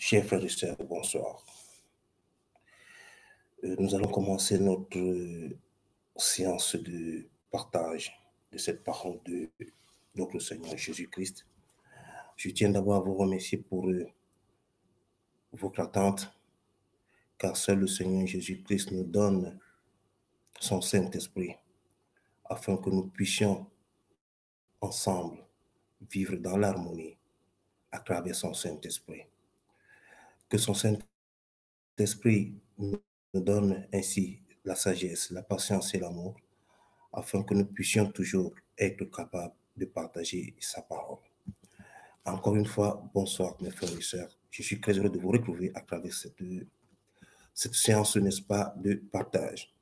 Chers frères et sœurs, bonsoir. Nous allons commencer notre séance de partage de cette parole de notre Seigneur Jésus-Christ. Je tiens d'abord à vous remercier pour votre attente, car seul le Seigneur Jésus-Christ nous donne son Saint-Esprit, afin que nous puissions ensemble vivre dans l'harmonie à travers son Saint-Esprit. Que son Saint-Esprit nous donne ainsi la sagesse, la patience et l'amour, afin que nous puissions toujours être capables de partager sa parole. Encore une fois, bonsoir mes frères et sœurs. Je suis très heureux de vous retrouver à travers cette séance, n'est-ce pas, de partage.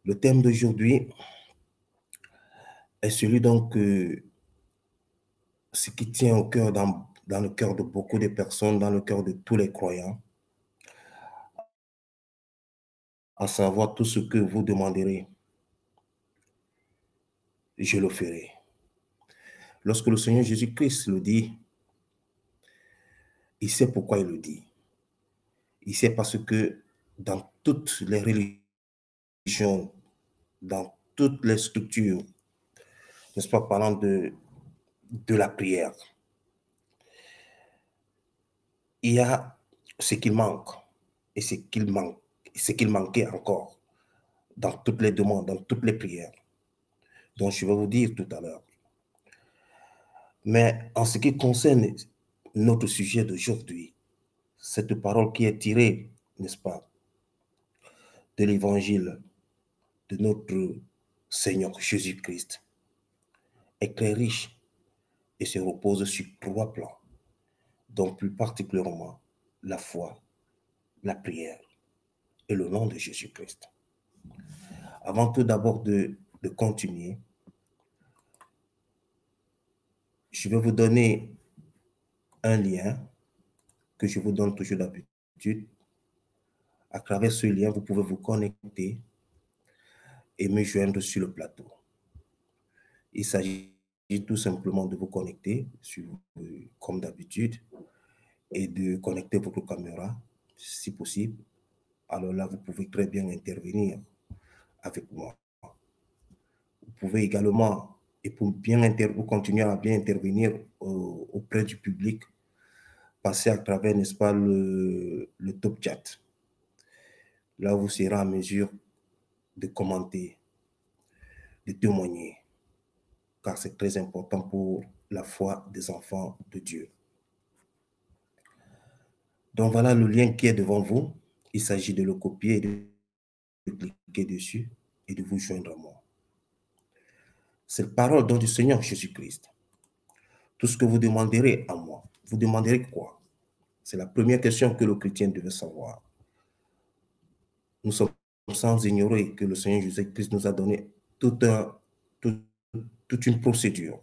Le thème d'aujourd'hui est celui donc ce qui tient au cœur, dans le cœur de beaucoup de personnes, dans le cœur de tous les croyants, à savoir tout ce que vous demanderez, je le ferai. Lorsque le Seigneur Jésus-Christ le dit, il sait pourquoi il le dit. Il sait parce que dans toutes les religions, dans toutes les structures, n'est-ce pas, parlant de la prière, il y a ce qu'il manque et ce qu'il manquait encore dans toutes les demandes, dans toutes les prières, dont je vais vous dire tout à l'heure. Mais en ce qui concerne notre sujet d'aujourd'hui, cette parole qui est tirée, n'est-ce pas, de l'évangile de notre Seigneur Jésus-Christ, est très riche et se repose sur 3 plans, dont plus particulièrement la foi, la prière et le nom de Jésus-Christ. Avant tout d'abord de continuer, je vais vous donner un lien que je vous donne toujours d'habitude. À travers ce lien, vous pouvez vous connecter et me joindre sur le plateau. Il s'agit tout simplement de vous connecter, comme d'habitude, et de connecter votre caméra, si possible. Alors là, vous pouvez très bien intervenir avec moi. Vous pouvez également, et pour continuer à bien intervenir auprès du public, passer à travers, n'est-ce pas, le top chat. Là, vous serez en mesure de commenter, de témoigner, car c'est très important pour la foi des enfants de Dieu. Donc voilà le lien qui est devant vous. Il s'agit de le copier et de cliquer dessus et de vous joindre à moi. Cette parole donc du Seigneur Jésus-Christ. Tout ce que vous demanderez à moi, vous demanderez quoi? C'est la première question que le chrétien devait savoir. Nous sommes sans ignorer que le Seigneur Jésus-Christ nous a donné toute une procédure.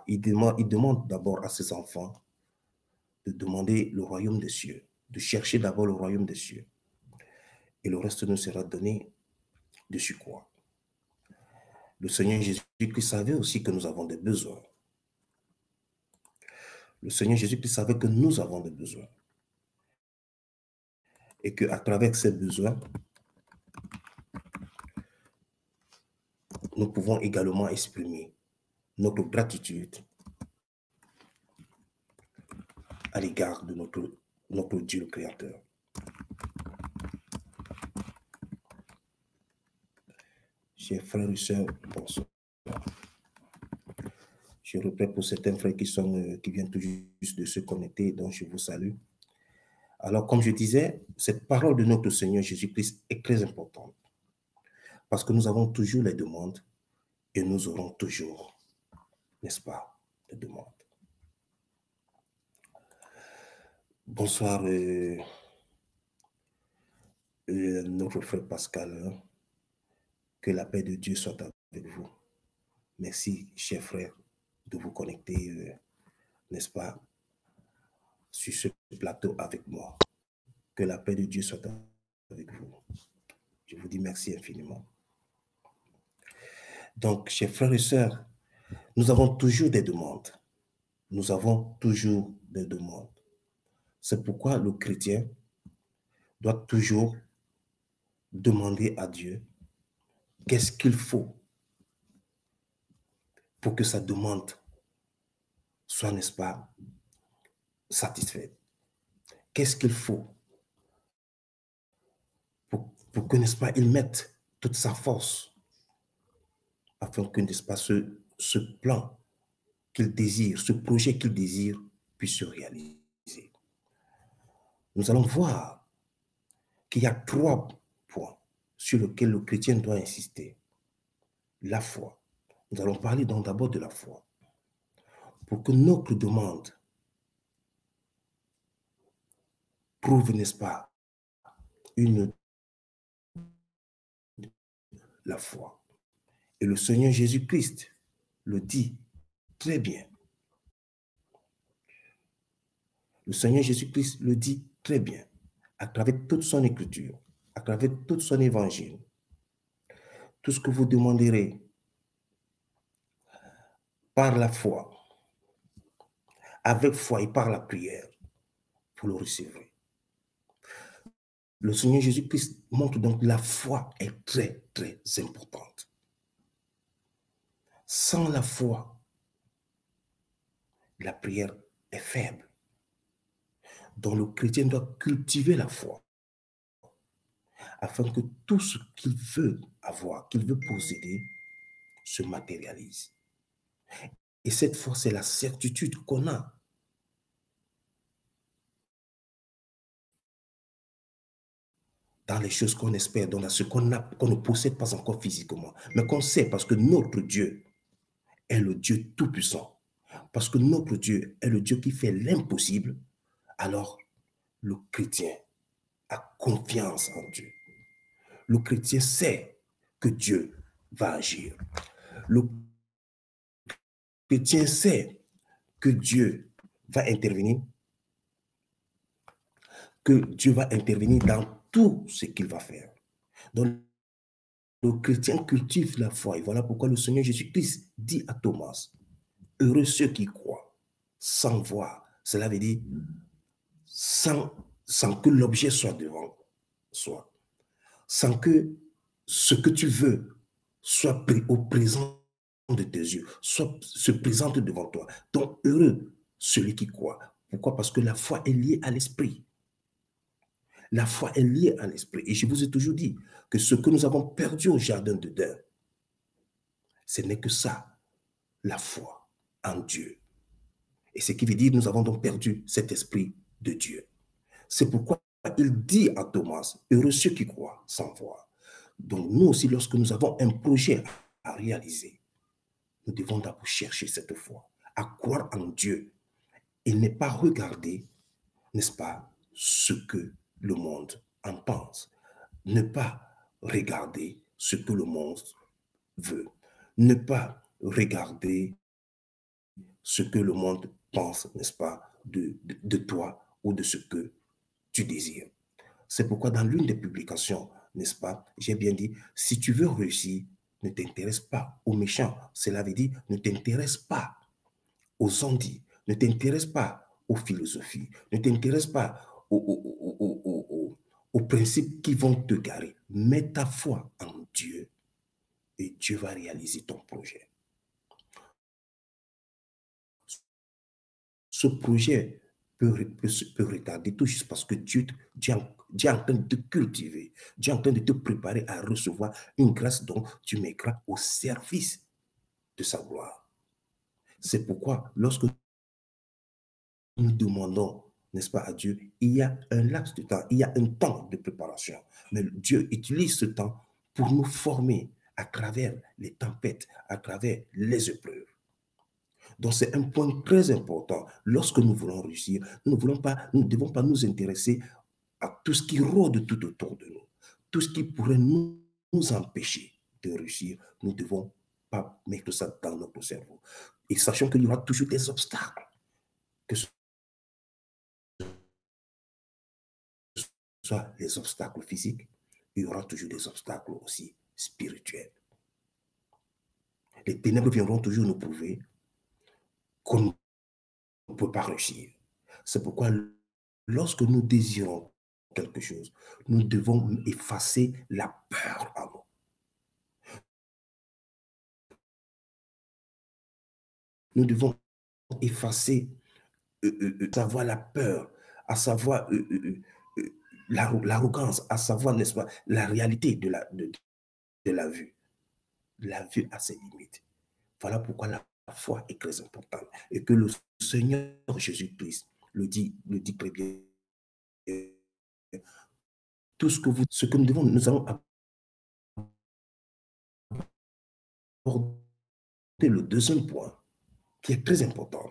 Il demande d'abord à ses enfants de demander le royaume des cieux, de chercher d'abord le royaume des cieux. Et le reste nous sera donné de surcroît. Le Seigneur Jésus-Christ savait aussi que nous avons des besoins. Le Seigneur Jésus-Christ savait que nous avons des besoins. Et qu'à travers ces besoins, nous pouvons également exprimer notre gratitude à l'égard de notre Dieu le Créateur. Chers frères et sœurs, bonsoir. Je reprends pour certains frères qui viennent tout juste de se connecter, donc je vous salue. Alors, comme je disais, cette parole de notre Seigneur Jésus-Christ est très importante, parce que nous avons toujours les demandes et nous aurons toujours, n'est-ce pas, les demandes. Bonsoir, notre frère Pascal. Que la paix de Dieu soit avec vous. Merci, chers frères, de vous connecter, n'est-ce pas, sur ce plateau avec moi. Que la paix de Dieu soit avec vous. Je vous dis merci infiniment. Donc, chers frères et sœurs, nous avons toujours des demandes. Nous avons toujours des demandes. C'est pourquoi le chrétien doit toujours demander à Dieu qu'est-ce qu'il faut pour que sa demande soit, n'est-ce pas, satisfaite. Qu'est-ce qu'il faut pour que, n'est-ce pas, il mette toute sa force afin que, n'est-ce pas, ce plan qu'il désire, ce projet qu'il désire puisse se réaliser. Nous allons voir qu'il y a 3 points sur lesquels le chrétien doit insister. La foi. Nous allons parler donc d'abord de la foi. Pour que notre demande prouve, n'est-ce pas, la foi. Et le Seigneur Jésus-Christ le dit très bien. Le Seigneur Jésus-Christ le dit très bien à travers toute son écriture, à travers tout son évangile. Tout ce que vous demanderez par la foi, avec foi et par la prière, vous le recevrez. Le Seigneur Jésus-Christ montre donc que la foi est très, très importante. Sans la foi, la prière est faible. Donc le chrétien doit cultiver la foi afin que tout ce qu'il veut avoir, qu'il veut posséder, se matérialise. Et cette foi, c'est la certitude qu'on a dans les choses qu'on espère, dans ce qu'on ne possède pas encore physiquement, mais qu'on sait parce que notre Dieu est le Dieu tout-puissant. Parce que notre Dieu est le Dieu qui fait l'impossible, alors le chrétien a confiance en Dieu. Le chrétien sait que Dieu va agir. Le chrétien sait que Dieu va intervenir, dans tout ce qu'il va faire. Donc, le chrétien cultive la foi. Et voilà pourquoi le Seigneur Jésus-Christ dit à Thomas, heureux ceux qui croient sans voir. Cela veut dire sans que l'objet soit devant soi. Sans que ce que tu veux soit au présent de tes yeux, soit se présente devant toi. Donc, heureux celui qui croit. Pourquoi? Parce que la foi est liée à l'esprit. La foi est liée à l'esprit. Et je vous ai toujours dit que ce que nous avons perdu au jardin d'Éden, ce n'est que ça, la foi en Dieu. Et ce qui veut dire que nous avons donc perdu cet esprit de Dieu. C'est pourquoi il dit à Thomas, heureux ceux qui croient sans voir. Donc nous aussi, lorsque nous avons un projet à réaliser, nous devons d'abord chercher cette foi, à croire en Dieu et ne pas regarder, n'est-ce pas, ce que le monde en pense. Ne pas regarder ce que le monde veut. Ne pas regarder ce que le monde pense, n'est-ce pas, de toi ou de ce que tu désires. C'est pourquoi dans l'une des publications, n'est-ce pas, j'ai bien dit, si tu veux réussir, ne t'intéresse pas aux méchants. Cela veut dire, ne t'intéresse pas aux ondits, ne t'intéresse pas aux philosophies, ne t'intéresse pas aux principes qui vont te garer. Mets ta foi en Dieu et Dieu va réaliser ton projet. Ce projet peut retarder tout juste parce que Dieu est en train de te cultiver. Dieu est en train de te préparer à recevoir une grâce dont tu mettras au service de sa gloire. C'est pourquoi lorsque nous demandons, n'est-ce pas, à Dieu, il y a un laps de temps, il y a un temps de préparation. Mais Dieu utilise ce temps pour nous former à travers les tempêtes, à travers les épreuves. Donc, c'est un point très important. Lorsque nous voulons réussir, nous ne devons pas nous intéresser à tout ce qui rôde tout autour de nous. Tout ce qui pourrait nous empêcher de réussir, nous ne devons pas mettre ça dans notre cerveau. Et sachant qu'il y aura toujours des obstacles, que ce soit les obstacles physiques, il y aura toujours des obstacles aussi spirituels. Les ténèbres viendront toujours nous prouver qu'on ne peut pas réussir. C'est pourquoi lorsque nous désirons quelque chose, nous devons effacer la peur en nous. Nous devons effacer, savoir la peur, à savoir l'arrogance, à savoir, n'est-ce pas, la réalité de la vue. La vue a ses limites. Voilà pourquoi la foi est très importante. Et que le Seigneur Jésus-Christ le dit très bien. Tout ce que nous allons aborder le deuxième point, qui est très important.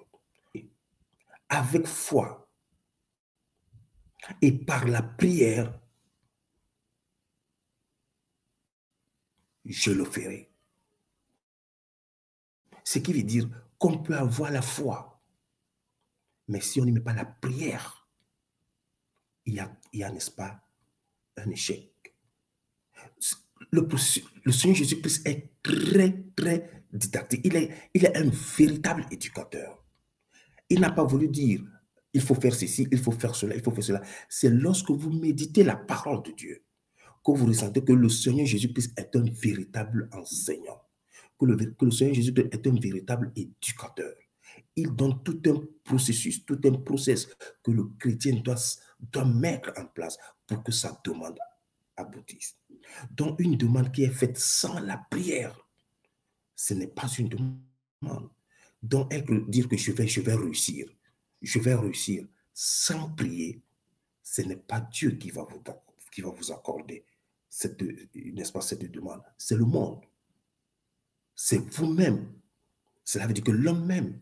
Avec foi et par la prière, je le ferai. Ce qui veut dire qu'on peut avoir la foi, mais si on n'y met pas la prière, il y a, n'est-ce pas, un échec. Le Seigneur Jésus-Christ est très, très didactique. Il est un véritable éducateur. Il n'a pas voulu dire, il faut faire ceci, il faut faire cela, il faut faire cela. C'est lorsque vous méditez la parole de Dieu que vous ressentez que le Seigneur Jésus-Christ est un véritable enseignant, que le Seigneur Jésus-Christ est un véritable éducateur. Il donne tout un processus, tout un process que le chrétien doit mettre en place pour que sa demande aboutisse. Donc, une demande qui est faite sans la prière, ce n'est pas une demande. Donc, dire que je vais réussir sans prier, ce n'est pas Dieu qui va vous accorder cette, n'est-ce pas, cette demande. C'est le monde. C'est vous-même. Cela veut dire que l'homme même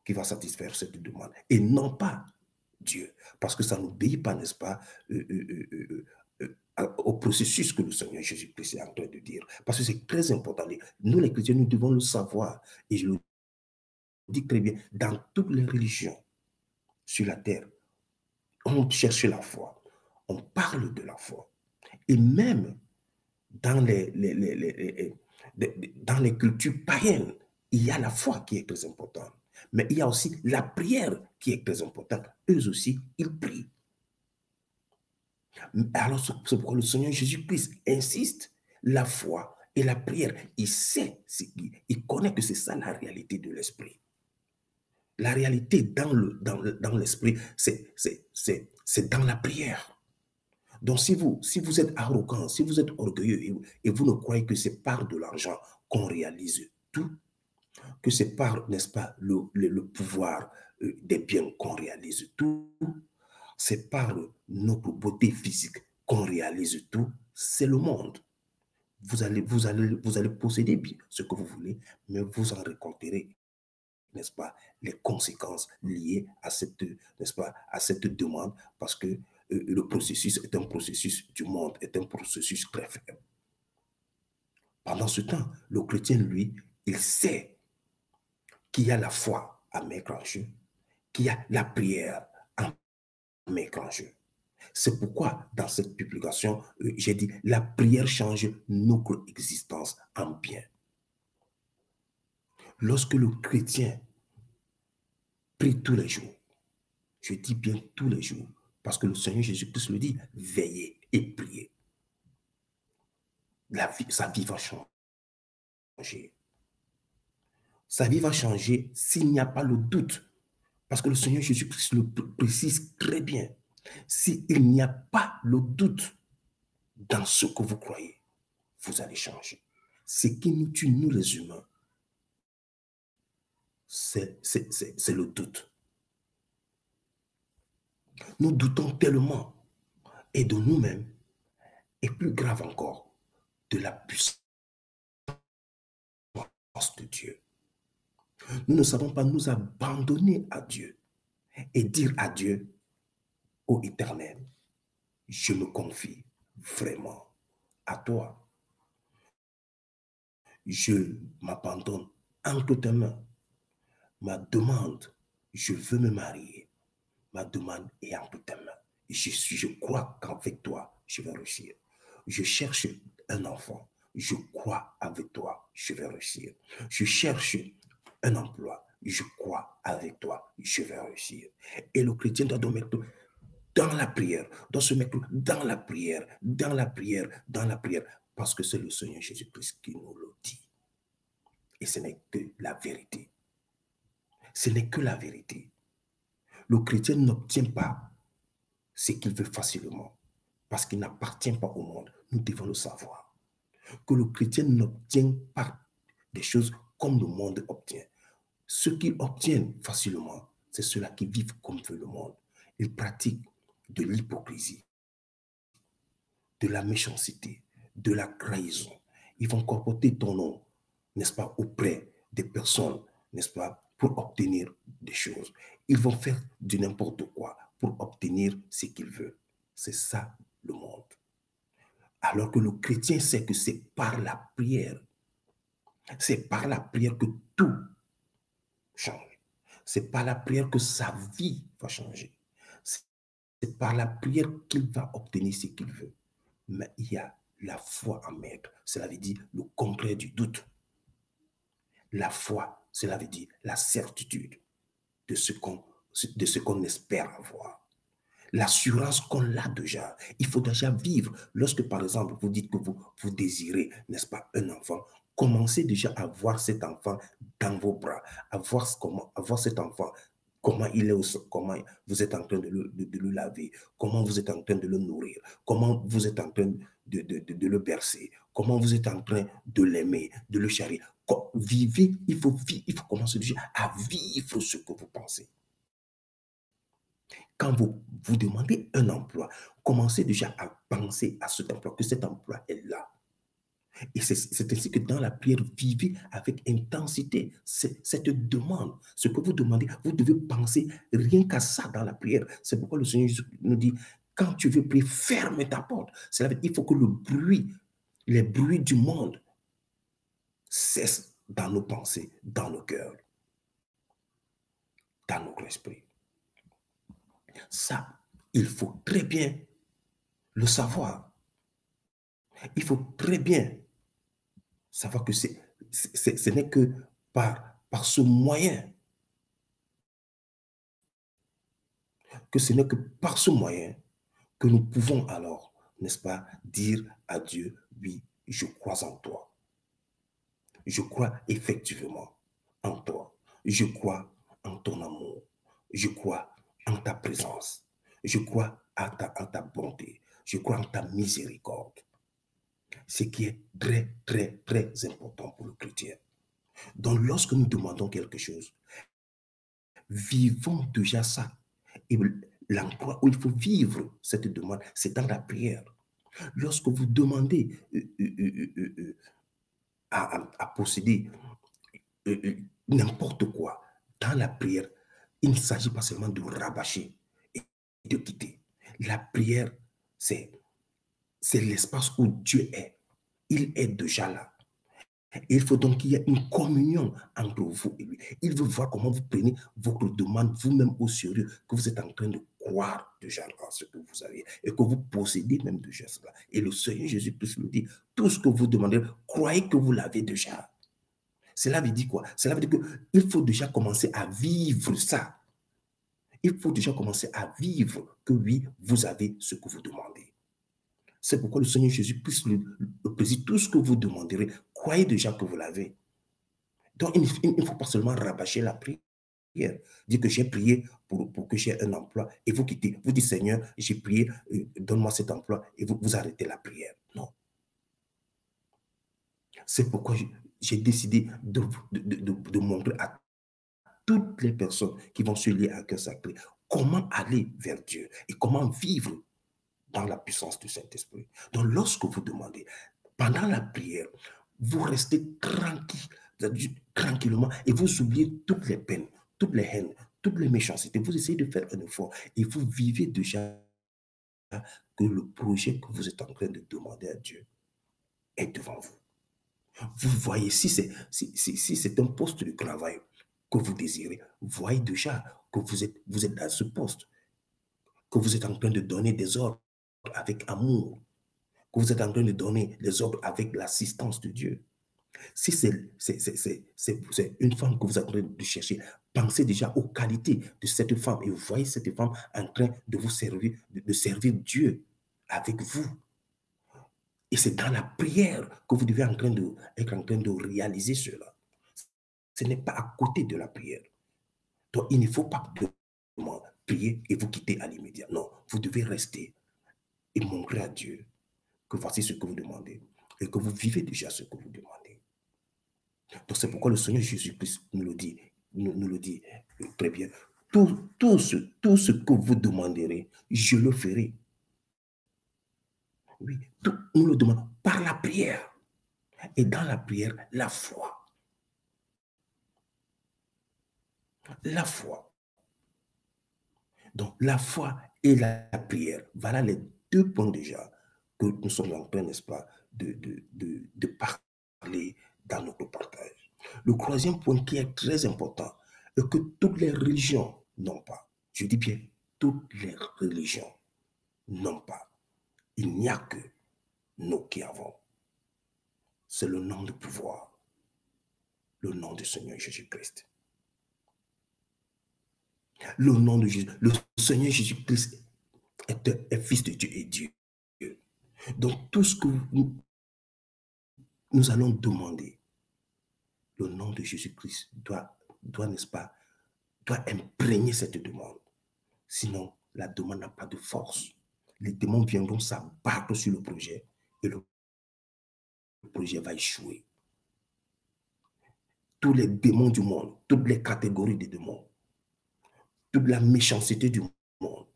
qui va satisfaire cette demande et non pas Dieu. Parce que ça n'obéit pas, n'est-ce pas, au processus que le Seigneur Jésus-Christ est en train de dire. Parce que c'est très important. Nous, les chrétiens, nous devons le savoir. Et je le dis très bien, dans toutes les religions sur la terre, on cherche la foi. On parle de la foi. Et même dans dans les cultures païennes, il y a la foi qui est très importante. Mais il y a aussi la prière qui est très importante. Eux aussi, ils prient. Alors, c'est pourquoi le Seigneur Jésus-Christ insiste, la foi et la prière. Il sait, il connaît que c'est ça la réalité de l'esprit. La réalité dans l'esprit, c'est dans la prière. Donc, si vous êtes arrogant, si vous êtes orgueilleux et vous ne croyez que c'est par de l'argent qu'on réalise tout, que c'est par, n'est-ce pas, le pouvoir des biens qu'on réalise tout, c'est par notre beauté physique qu'on réalise tout, c'est le monde. Vous allez posséder bien ce que vous voulez, mais vous en récolterez, n'est-ce pas, les conséquences liées à cette, n'est-ce pas, à cette demande, parce que le processus est un processus du monde, est un processus très faible. Pendant ce temps, le chrétien, lui, il sait qu'il y a la foi à mettre en jeu, qu'il y a la prière à mettre en jeu. C'est pourquoi, dans cette publication, j'ai dit, la prière change notre existence en bien. Lorsque le chrétien prie tous les jours, je dis bien tous les jours, parce que le Seigneur Jésus-Christ le dit, veillez et priez. Sa vie va changer. Sa vie va changer s'il n'y a pas le doute. Parce que le Seigneur Jésus-Christ le précise très bien. S'il n'y a pas le doute dans ce que vous croyez, vous allez changer. Ce qui nous tue, nous les humains, c'est le doute. Nous doutons tellement, et de nous-mêmes, et plus grave encore, de la puissance de Dieu. Nous ne savons pas nous abandonner à Dieu et dire à Dieu, ô Éternel, je me confie vraiment à toi. Je m'abandonne entre tes mains. Ma demande, je veux me marier. Ma demande est entre tes mains. Je crois qu'avec toi, je vais réussir. Je cherche un enfant. Je crois avec toi, je vais réussir. Je cherche un emploi. Je crois avec toi, je vais réussir. Et le chrétien doit donc mettre dans la prière, doit se mettre dans la prière, dans la prière, dans la prière, parce que c'est le Seigneur Jésus-Christ qui nous le dit. Et ce n'est que la vérité. Ce n'est que la vérité. Le chrétien n'obtient pas ce qu'il veut facilement, parce qu'il n'appartient pas au monde. Nous devons le savoir. Que le chrétien n'obtient pas des choses comme le monde obtient. Ceux qui obtiennent facilement, c'est ceux-là qui vivent comme veut le monde. Ils pratiquent de l'hypocrisie, de la méchanceté, de la trahison. Ils vont comporter ton nom, n'est-ce pas, auprès des personnes, n'est-ce pas, pour obtenir des choses. Ils vont faire du n'importe quoi pour obtenir ce qu'ils veulent. C'est ça le monde. Alors que le chrétien sait que c'est par la prière. C'est par la prière que tout change. C'est par la prière que sa vie va changer. C'est par la prière qu'il va obtenir ce qu'il veut. Mais il y a la foi en maître. Cela veut dire le contraire du doute. La foi, cela veut dire la certitude de ce qu'on espère avoir. L'assurance qu'on a déjà. Il faut déjà vivre. Lorsque, par exemple, vous dites que vous désirez, n'est-ce pas, un enfant, commencez déjà à voir cet enfant dans vos bras, à voir cet enfant, comment il est, comment vous êtes en train de le laver, comment vous êtes en train de le nourrir, comment vous êtes en train de le bercer, comment vous êtes en train de l'aimer, de le charrier. Vivez, il faut commencer déjà à vivre ce que vous pensez. Quand vous demandez un emploi, commencez déjà à penser à cet emploi, que cet emploi est là. Et c'est ainsi que dans la prière, vivez avec intensité cette demande. Ce que vous demandez, vous devez penser rien qu'à ça dans la prière. C'est pourquoi le Seigneur nous dit, quand tu veux prier, ferme ta porte. Cela veut dire qu'il faut que les bruits du monde cessent dans nos pensées, dans nos cœurs, dans notre esprit. Ça, il faut très bien le savoir. Il faut très bien savoir que ce n'est que par ce moyen, que nous pouvons alors, n'est-ce pas, dire à Dieu, oui, je crois en toi. Je crois effectivement en toi. Je crois en ton amour. Je crois en ta présence. Je crois en ta bonté. Je crois en ta miséricorde. Ce qui est très, très, très important pour le chrétien. Donc, lorsque nous demandons quelque chose, vivons déjà ça. Et l'endroit où il faut vivre cette demande, c'est dans la prière. Lorsque vous demandez à posséder n'importe quoi dans la prière, il ne s'agit pas seulement de rabâcher et de quitter. La prière, c'est l'espace où Dieu est. Il est déjà là. Il faut donc qu'il y ait une communion entre vous et lui. Il veut voir comment vous prenez votre demande vous-même au sérieux, que vous êtes en train de croire déjà en ce que vous avez et que vous possédez même déjà cela. Et le Seigneur Jésus-Christ nous dit, tout ce que vous demandez, croyez que vous l'avez déjà. Cela veut dire quoi? Cela veut dire qu'il faut déjà commencer à vivre ça. Il faut déjà commencer à vivre que oui, vous avez ce que vous demandez. C'est pourquoi le Seigneur Jésus puisse le préciser, tout ce que vous demanderez, croyez déjà que vous l'avez. Donc, il ne faut pas seulement rabâcher la prière. Dire que j'ai prié pour que j'ai un emploi et vous quittez. Vous dites, Seigneur, j'ai prié, donne-moi cet emploi et vous arrêtez la prière. Non. C'est pourquoi j'ai décidé de montrer à toutes les personnes qui vont se lier à cœur sacré comment aller vers Dieu et comment vivre dans la puissance du Saint-Esprit. Donc, lorsque vous demandez, pendant la prière, vous restez tranquillement et vous oubliez toutes les peines, toutes les haines, toutes les méchancetés. Vous essayez de faire un effort et vous vivez déjà que le projet que vous êtes en train de demander à Dieu est devant vous. Vous voyez, si c'est un poste de travail que vous désirez, voyez déjà que vous êtes dans ce poste, que vous êtes en train de donner des ordres avec amour, que vous êtes en train de donner les ordres avec l'assistance de Dieu. Si c'est une femme que vous êtes en train de chercher, pensez déjà aux qualités de cette femme et voyez cette femme en train de vous servir, de servir Dieu avec vous. Et c'est dans la prière que vous devez être en train de réaliser cela. Ce n'est pas à côté de la prière. Donc, il ne faut pas prier et vous quitter à l'immédiat. Non, vous devez rester et montrer à Dieu que voici ce que vous demandez et que vous vivez déjà ce que vous demandez. Donc, c'est pourquoi le Seigneur Jésus-Christ nous le dit, nous le dit très bien. Tout ce que vous demanderez, je le ferai. Oui, tout, nous le demandons par la prière. Et dans la prière, la foi. La foi. Donc, la foi et la prière, voilà les deux points déjà que nous sommes en train, n'est-ce pas, de parler dans notre partage. Le troisième point qui est très important est que toutes les religions n'ont pas, je dis bien, toutes les religions n'ont pas. Il n'y a que nous qui avons. C'est le nom de pouvoir, le nom du Seigneur Jésus-Christ. Le nom de Jésus, le Seigneur Jésus-Christ est fils de Dieu et Dieu. Donc tout ce que nous allons demander, le nom de Jésus-Christ doit, n'est-ce pas, doit imprégner cette demande. Sinon, la demande n'a pas de force. Les démons viendront s'abattre sur le projet et le projet va échouer. Tous les démons du monde, toutes les catégories des démons, toute la méchanceté du monde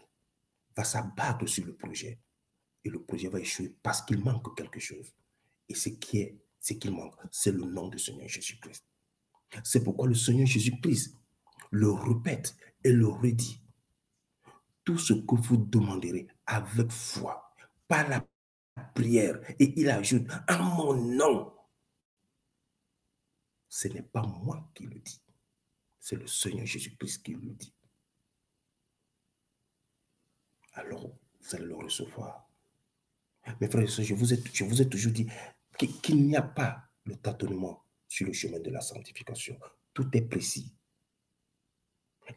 va s'abattre sur le projet et le projet va échouer parce qu'il manque quelque chose. Et ce qu'il manque, c'est le nom du Seigneur Jésus-Christ. C'est pourquoi le Seigneur Jésus-Christ le répète et le redit. Tout ce que vous demanderez avec foi, par la prière, et il ajoute, en mon nom. Ce n'est pas moi qui le dis, c'est le Seigneur Jésus-Christ qui le dit. Alors, vous allez le recevoir. Mes frères et sœurs, je vous ai toujours dit qu'il n'y a pas le tâtonnement sur le chemin de la sanctification. Tout est précis.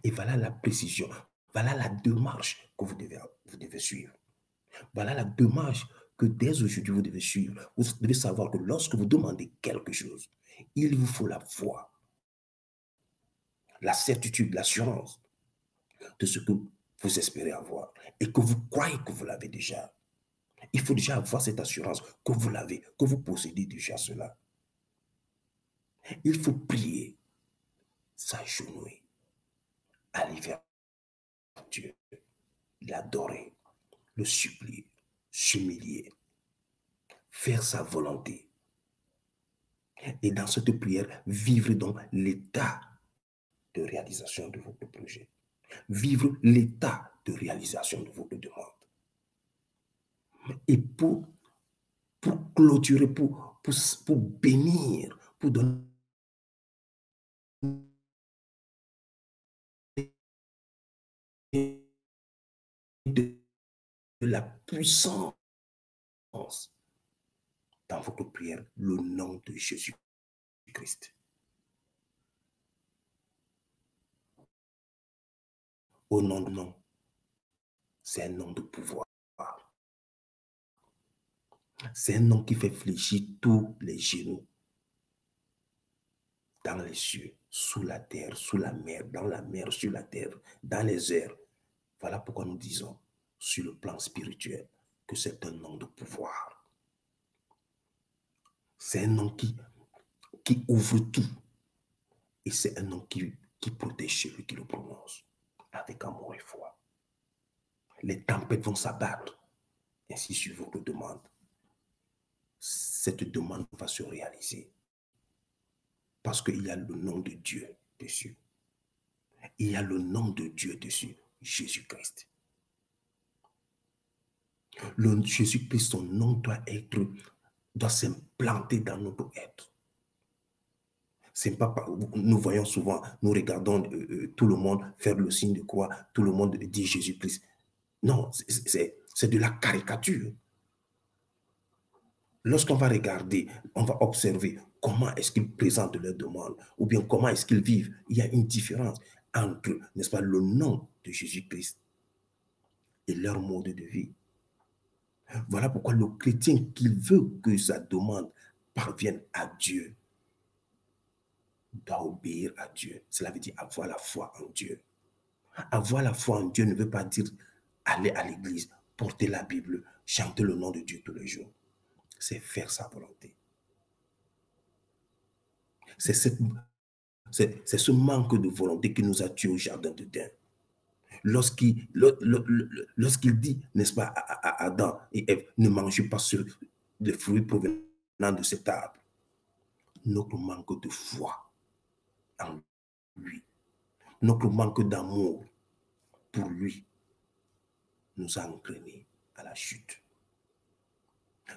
Et voilà la précision, voilà la démarche que vous devez suivre. Voilà la démarche que dès aujourd'hui vous devez suivre. Vous devez savoir que lorsque vous demandez quelque chose, il vous faut la foi, la certitude, l'assurance de ce que vous espérez avoir et que vous croyez que vous l'avez déjà. Il faut déjà avoir cette assurance que vous l'avez, que vous possédez déjà cela. Il faut prier, s'agenouiller, aller vers Dieu, l'adorer, le supplier, s'humilier, faire sa volonté. Et dans cette prière, vivre dans l'état de réalisation de votre projet. Vivre l'état de réalisation de votre demande. Et pour clôturer, pour bénir, pour donner de la puissance dans votre prière, le nom de Jésus-Christ. Au nom de nom, c'est un nom de pouvoir. C'est un nom qui fait fléchir tous les genoux. Dans les cieux, sous la terre, sous la mer, dans la mer, sur la terre, dans les airs. Voilà pourquoi nous disons, sur le plan spirituel, que c'est un nom de pouvoir. C'est un nom qui ouvre tout. Et c'est un nom qui protège celui qui le prononce avec amour et foi. Les tempêtes vont s'abattre ainsi sur votre demande. Cette demande va se réaliser. Parce qu'il y a le nom de Dieu dessus. Il y a le nom de Dieu dessus, Jésus-Christ. Le Jésus-Christ, son nom doit s'implanter dans notre être. C'est pas, nous voyons souvent, nous regardons tout le monde faire le signe de croix, tout le monde dit Jésus-Christ. Non, c'est de la caricature. Lorsqu'on va regarder, on va observer comment est-ce qu'ils présentent leurs demandes, ou bien comment est-ce qu'ils vivent. Il y a une différence entre, n'est-ce pas, le nom de Jésus-Christ et leur mode de vie. Voilà pourquoi le chrétien qui veut que sa demande parvienne à Dieu doit obéir à Dieu. Cela veut dire avoir la foi en Dieu. Avoir la foi en Dieu ne veut pas dire aller à l'église, porter la Bible, chanter le nom de Dieu tous les jours. C'est faire sa volonté. C'est ce manque de volonté qui nous a tués au jardin d'Éden. Lorsqu'il dit, n'est-ce pas, à Adam et Ève, ne mangez pas sur les fruits provenant de cet arbre. Notre manque de foi en lui, notre manque d'amour pour lui nous a entraînés à la chute.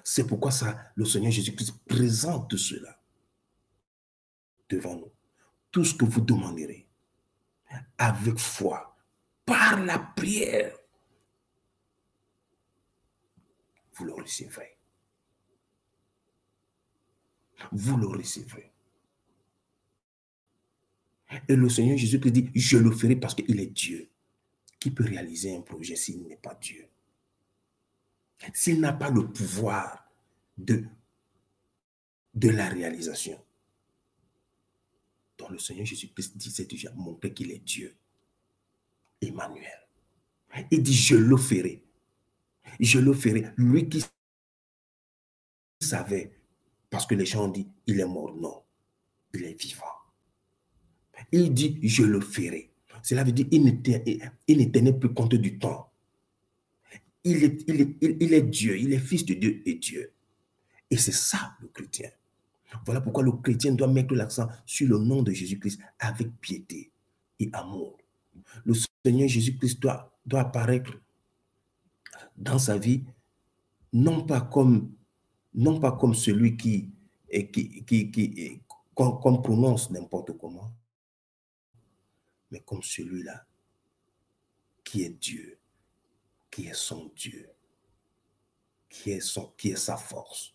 C'est pourquoi le Seigneur Jésus-Christ présente cela devant nous. Tout ce que vous demanderez avec foi, par la prière, vous le recevrez. Vous le recevrez. Et le Seigneur Jésus-Christ dit, je le ferai parce qu'il est Dieu. Qui peut réaliser un projet s'il n'est pas Dieu? S'il n'a pas le pouvoir de la réalisation. Donc le Seigneur Jésus-Christ disait déjà, montrer qu'il est Dieu. Emmanuel. Il dit, je le ferai. Je le ferai. Lui qui savait, parce que les gens ont dit, il est mort. Non, il est vivant. Il dit, je le ferai. Cela veut dire, il ne tenait plus compte du temps. Il est Dieu, il est fils de Dieu et Dieu. Et c'est ça le chrétien. Voilà pourquoi le chrétien doit mettre l'accent sur le nom de Jésus-Christ avec piété et amour. Le Seigneur Jésus-Christ doit apparaître dans sa vie, non pas comme celui qui qu'on prononce n'importe comment, mais comme celui-là qui est Dieu, qui est son Dieu, qui est sa force.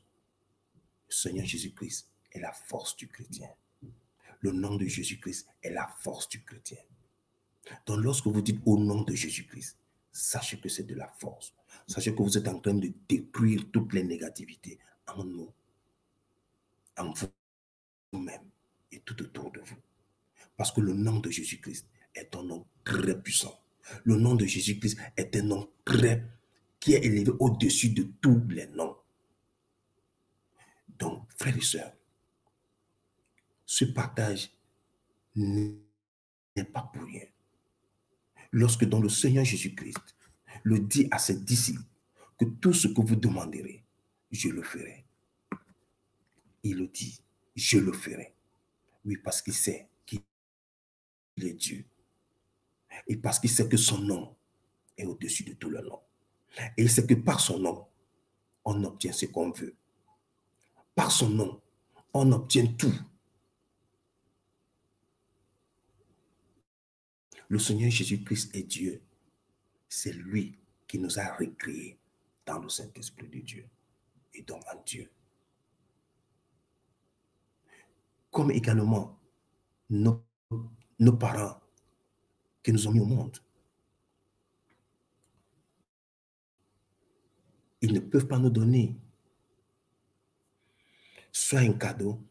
Le Seigneur Jésus-Christ est la force du chrétien. Le nom de Jésus-Christ est la force du chrétien. Donc lorsque vous dites au nom de Jésus-Christ, sachez que c'est de la force. Sachez que vous êtes en train de détruire toutes les négativités en nous, en vous-même et tout autour de vous. Parce que le nom de Jésus-Christ est un nom très puissant. Le nom de Jésus-Christ est un nom qui est élevé au-dessus de tous les noms. Donc, frères et sœurs, ce partage n'est pas pour rien. Lorsque dans le Seigneur Jésus-Christ le dit à ses disciples que tout ce que vous demanderez, je le ferai. Il le dit, je le ferai. Oui, parce qu'il sait qu'il est Dieu. Et parce qu'il sait que son nom est au-dessus de tout le nom. Et il sait que par son nom, on obtient ce qu'on veut. Par son nom, on obtient tout. Le Seigneur Jésus-Christ est Dieu. C'est lui qui nous a recréés dans le Saint-Esprit de Dieu et donc en Dieu. Comme également nos parents qui nous ont mis au monde. Ils ne peuvent pas nous donner soit un cadeau,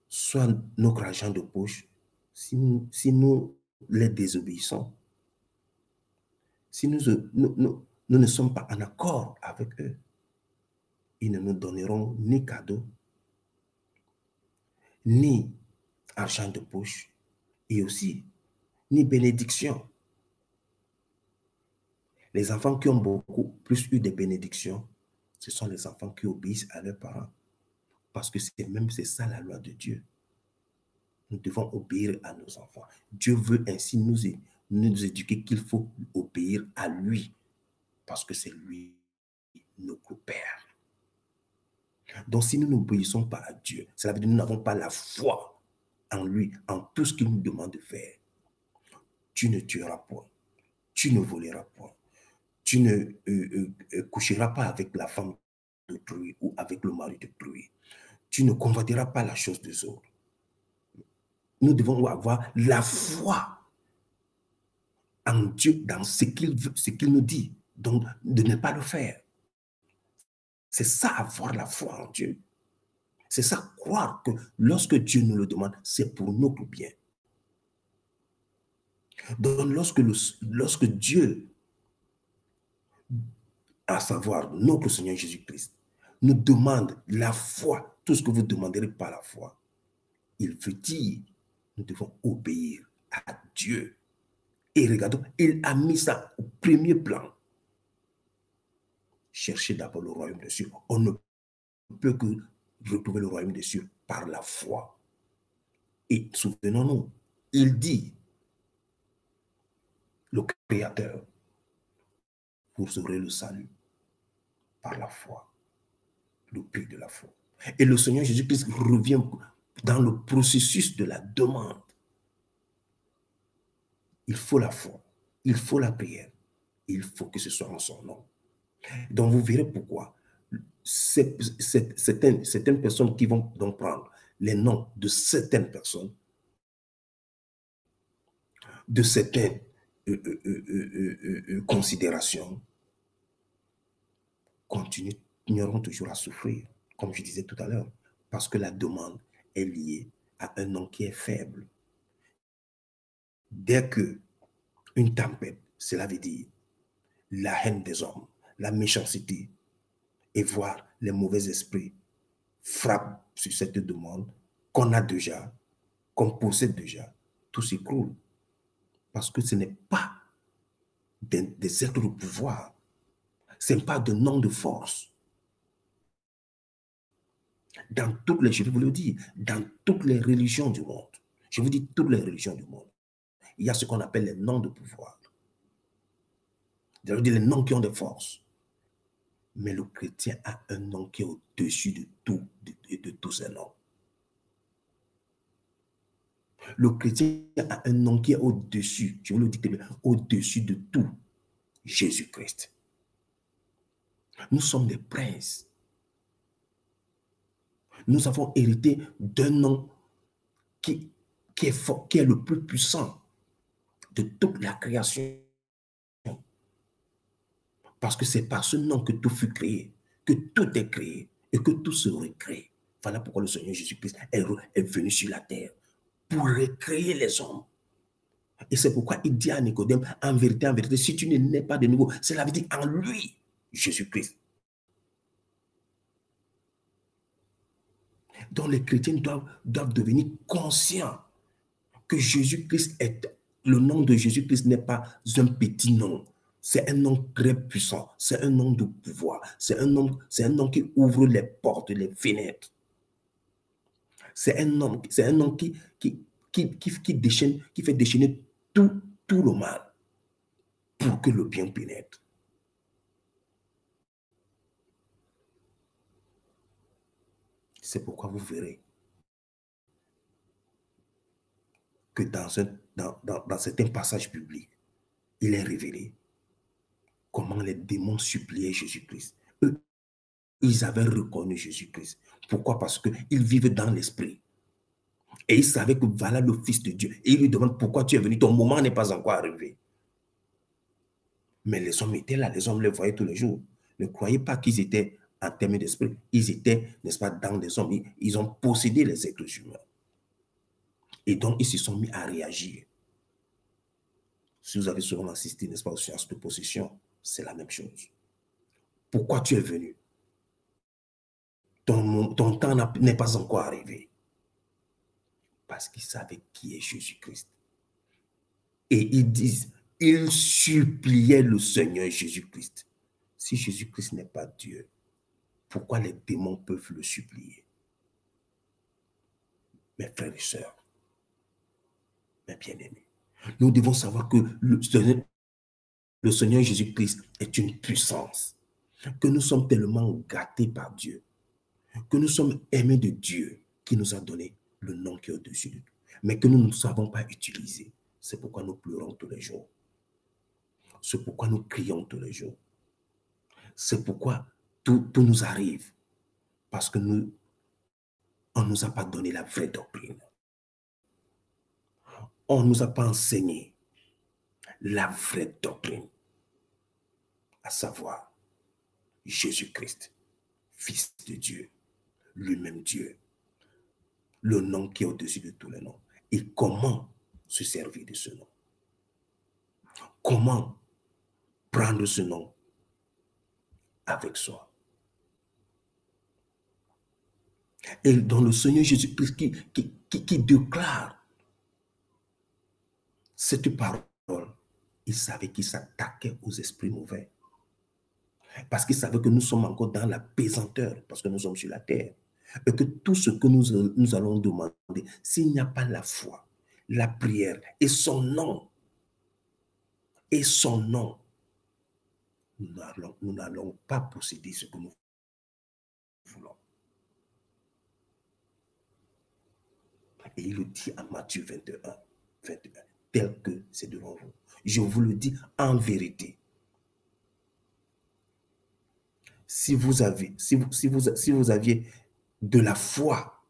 soit notre argent de poche, si nous les désobéissons. Si nous ne sommes pas en accord avec eux, ils ne nous donneront ni cadeau, ni argent de poche, et aussi ni bénédiction. Les enfants qui ont beaucoup plus eu des bénédictions, ce sont les enfants qui obéissent à leurs parents. Parce que c'est ça la loi de Dieu. Nous devons obéir à nos enfants. Dieu veut ainsi nous éduquer qu'il faut obéir à lui. Parce que c'est lui, notre Père. Donc si nous n'obéissons pas à Dieu, cela veut dire que nous n'avons pas la foi en lui, en tout ce qu'il nous demande de faire. Tu ne tueras point. Tu ne voleras point. Tu ne coucheras pas avec la femme d'autrui ou avec le mari d'autrui. tu ne convoiteras pas la chose des autres. Nous devons avoir la foi en Dieu, dans ce qu'il nous dit, donc de ne pas le faire. C'est ça, avoir la foi en Dieu. C'est ça, croire que lorsque Dieu nous le demande, c'est pour notre bien. Donc lorsque Dieu, à savoir notre Seigneur Jésus-Christ, nous demande la foi, tout ce que vous demanderez par la foi, il veut dire, nous devons obéir à Dieu. Et regardons, il a mis ça au premier plan. Cherchez d'abord le royaume des cieux. On ne peut que retrouver le royaume des cieux par la foi. Et souvenons-nous, il dit, le Créateur, vous aurez le salut par la foi, le prix de la foi. Et le Seigneur Jésus-Christ revient dans le processus de la demande. Il faut la foi, il faut la prière, il faut que ce soit en son nom. Donc vous verrez pourquoi certaines personnes qui vont donc prendre les noms de certaines personnes, de certaines considérations, continueront toujours à souffrir, comme je disais tout à l'heure, parce que la demande est liée à un nom qui est faible. Dès que une tempête, cela veut dire la haine des hommes, la méchanceté, et voir les mauvais esprits frappent sur cette demande qu'on a déjà, qu'on possède déjà, tout s'écroule. Parce que ce n'est pas des êtres de pouvoir, ce n'est pas de nom de force. Dans toutes les, je vais vous le dire, dans toutes les religions du monde, je vous dis toutes les religions du monde, il y a ce qu'on appelle les noms de pouvoir. C'est-à-dire les noms qui ont des forces. Mais le chrétien a un nom qui est au-dessus de tout, de tous ces noms. Le chrétien a un nom qui est au-dessus, je vous le dis, au-dessus de tout, Jésus-Christ. Nous sommes des princes. Nous avons hérité d'un nom qui est fort, qui est le plus puissant de toute la création. Parce que c'est par ce nom que tout fut créé, que tout est créé et que tout se recrée. Voilà pourquoi le Seigneur Jésus-Christ est venu sur la terre pour recréer les hommes. Et c'est pourquoi il dit à Nicodème, en vérité, si tu ne nais pas de nouveau, cela veut dire en lui, Jésus-Christ. Donc les chrétiens doivent devenir conscients que Jésus-Christ le nom de Jésus-Christ n'est pas un petit nom. C'est un nom très puissant, c'est un nom de pouvoir, c'est un nom qui ouvre les portes, les fenêtres. C'est un nom qui déchaîne, qui fait déchaîner tout le mal pour que le bien pénètre. C'est pourquoi vous verrez que dans certains passages bibliques, il est révélé comment les démons suppliaient Jésus-Christ. Eux, ils avaient reconnu Jésus-Christ. Pourquoi? Parce qu'ils vivent dans l'esprit. Et ils savaient que voilà le Fils de Dieu. Et ils lui demandent pourquoi tu es venu, ton moment n'est pas encore arrivé. Mais les hommes étaient là, les hommes les voyaient tous les jours. Ne croyez pas qu'ils étaient en termes d'esprit. Ils étaient, n'est-ce pas, dans des hommes. Ils ont possédé les êtres humains. Et donc, ils se sont mis à réagir. Si vous avez souvent assisté, n'est-ce pas, aux séances de possession, c'est la même chose. Pourquoi tu es venu? Ton temps n'est pas encore arrivé. Parce qu'ils savaient qui est Jésus-Christ. Et ils disent, ils suppliaient le Seigneur Jésus-Christ. Si Jésus-Christ n'est pas Dieu, pourquoi les démons peuvent le supplier? Mes frères et sœurs, mes bien-aimés, nous devons savoir que le Seigneur Jésus-Christ est une puissance, que nous sommes tellement gâtés par Dieu, que nous sommes aimés de Dieu qui nous a donné le nom qui est au-dessus de tout, mais que nous ne savons pas utiliser. C'est pourquoi nous pleurons tous les jours. C'est pourquoi nous crions tous les jours. C'est pourquoi tout nous arrive. Parce que nous On ne nous a pas donné la vraie doctrine. On ne nous a pas enseigné la vraie doctrine, à savoir Jésus-Christ, Fils de Dieu, lui-même Dieu, le nom qui est au-dessus de tous les noms. Et comment se servir de ce nom? Comment prendre ce nom avec soi? Et dans le Seigneur Jésus-Christ qui déclare cette parole, il savait qu'il s'attaquait aux esprits mauvais. Parce qu'il savait que nous sommes encore dans la pesanteur, parce que nous sommes sur la terre. Et que tout ce que nous allons demander, s'il n'y a pas la foi, la prière et son nom, nous n'allons pas posséder ce que nous voulons. Et il le dit en Matthieu 21, tel que c'est devant vous. Je vous le dis en vérité. Si vous aviez de la foi,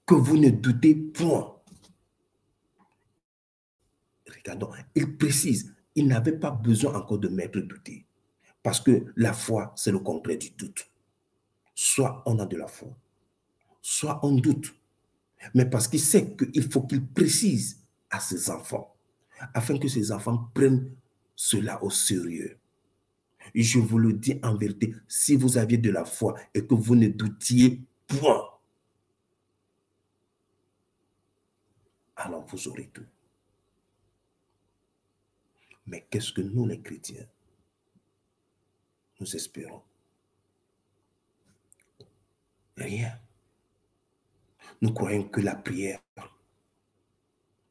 que vous ne doutez point. Regardons, il précise, il n'avait pas besoin encore de m'être douté. Parce que la foi, c'est le contraire du doute. Soit on a de la foi, soit on doute. Mais parce qu'il sait qu'il faut qu'il précise à ses enfants, afin que ses enfants prennent cela au sérieux. Et je vous le dis en vérité, si vous aviez de la foi et que vous ne doutiez point, alors vous aurez tout. Mais qu'est-ce que nous, les chrétiens, nous espérons? Rien. Nous croyons que la prière,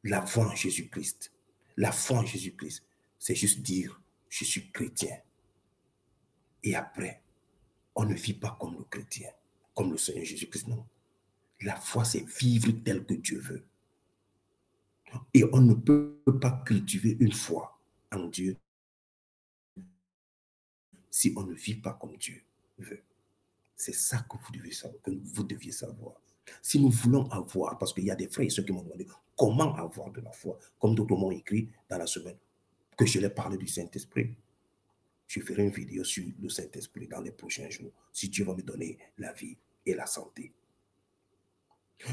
la foi en Jésus-Christ, c'est juste dire, je suis chrétien. Et après, on ne vit pas comme le chrétien, comme le Seigneur Jésus-Christ, non. La foi, c'est vivre tel que Dieu veut. Et on ne peut pas cultiver une foi en Dieu si on ne vit pas comme Dieu veut. C'est ça que vous deviez savoir. Si nous voulons avoir, parce qu'il y a des frères et ceux qui m'ont demandé comment avoir de la foi, comme d'autres m'ont écrit dans la semaine, que je leur parle du Saint-Esprit. Je ferai une vidéo sur le Saint-Esprit dans les prochains jours, si Dieu va me donner la vie et la santé.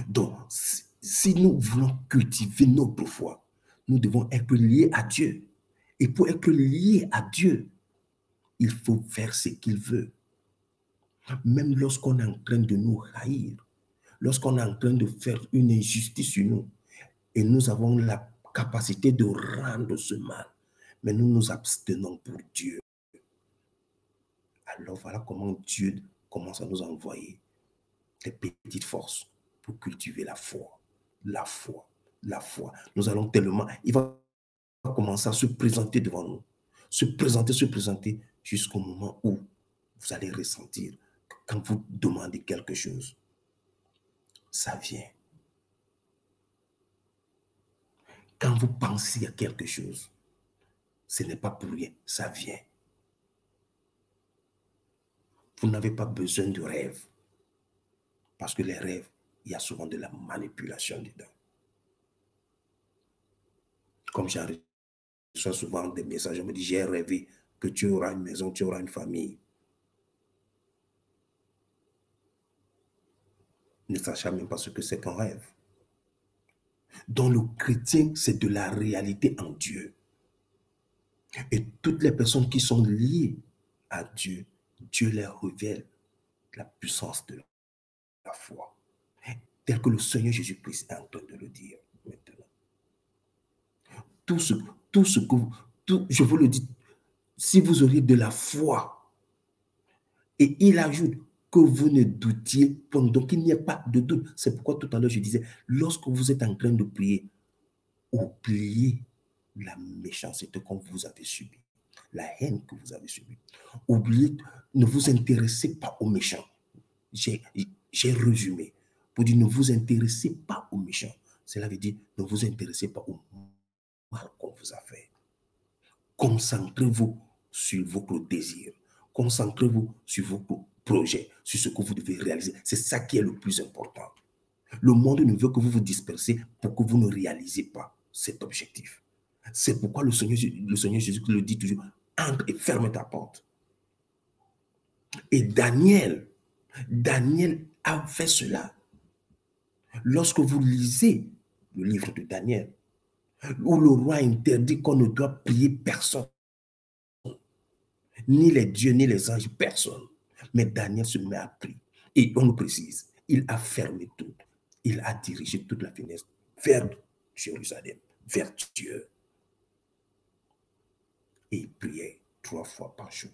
Donc, si nous voulons cultiver notre foi, nous devons être liés à Dieu. Et pour être liés à Dieu, il faut faire ce qu'il veut. Même lorsqu'on est en train de nous haïr, lorsqu'on est en train de faire une injustice sur nous, et nous avons la capacité de rendre ce mal, mais nous nous abstenons pour Dieu. Alors voilà comment Dieu commence à nous envoyer des petites forces pour cultiver la foi. La foi, la foi. Nous allons tellement, il va commencer à se présenter devant nous. Se présenter jusqu'au moment où vous allez ressentir que quand vous demandez quelque chose, ça vient. Quand vous pensez à quelque chose, ce n'est pas pour rien, ça vient. Vous n'avez pas besoin de rêves. Parce que les rêves, il y a souvent de la manipulation dedans. Comme j'en reçois souvent des messages, on me dit, j'ai rêvé que tu auras une maison, tu auras une famille. Ne sachant même pas ce que c'est qu'un rêve. Donc le chrétien, c'est de la réalité en Dieu. Et toutes les personnes qui sont liées à Dieu, Dieu leur révèle la puissance de la foi. Tel que le Seigneur Jésus-Christ est en train de le dire maintenant. Je vous le dis, si vous auriez de la foi, et il ajoute que vous ne doutiez point, donc il n'y a pas de doute. C'est pourquoi tout à l'heure je disais, lorsque vous êtes en train de prier, oubliez la méchanceté que vous avez subie, la haine que vous avez subie. Oubliez, ne vous intéressez pas aux méchants. J'ai résumé pour dire ne vous intéressez pas aux méchants. Cela veut dire ne vous intéressez pas au mal qu'on vous a fait. Concentrez-vous sur votre désir. Concentrez-vous sur votre projet, sur ce que vous devez réaliser. C'est ça qui est le plus important. Le monde ne veut que vous vous dispersez pour que vous ne réalisez pas cet objectif. C'est pourquoi le Seigneur Jésus le dit toujours, entre et ferme ta porte. Et Daniel a fait cela. Lorsque vous lisez le livre de Daniel, où le roi interdit qu'on ne doit prier personne, ni les dieux, ni les anges, personne. Mais Daniel se met à prier. Et on nous précise, il a fermé tout. Il a dirigé toute la finesse vers Jérusalem, vers Dieu. Et il priait 3 fois par jour.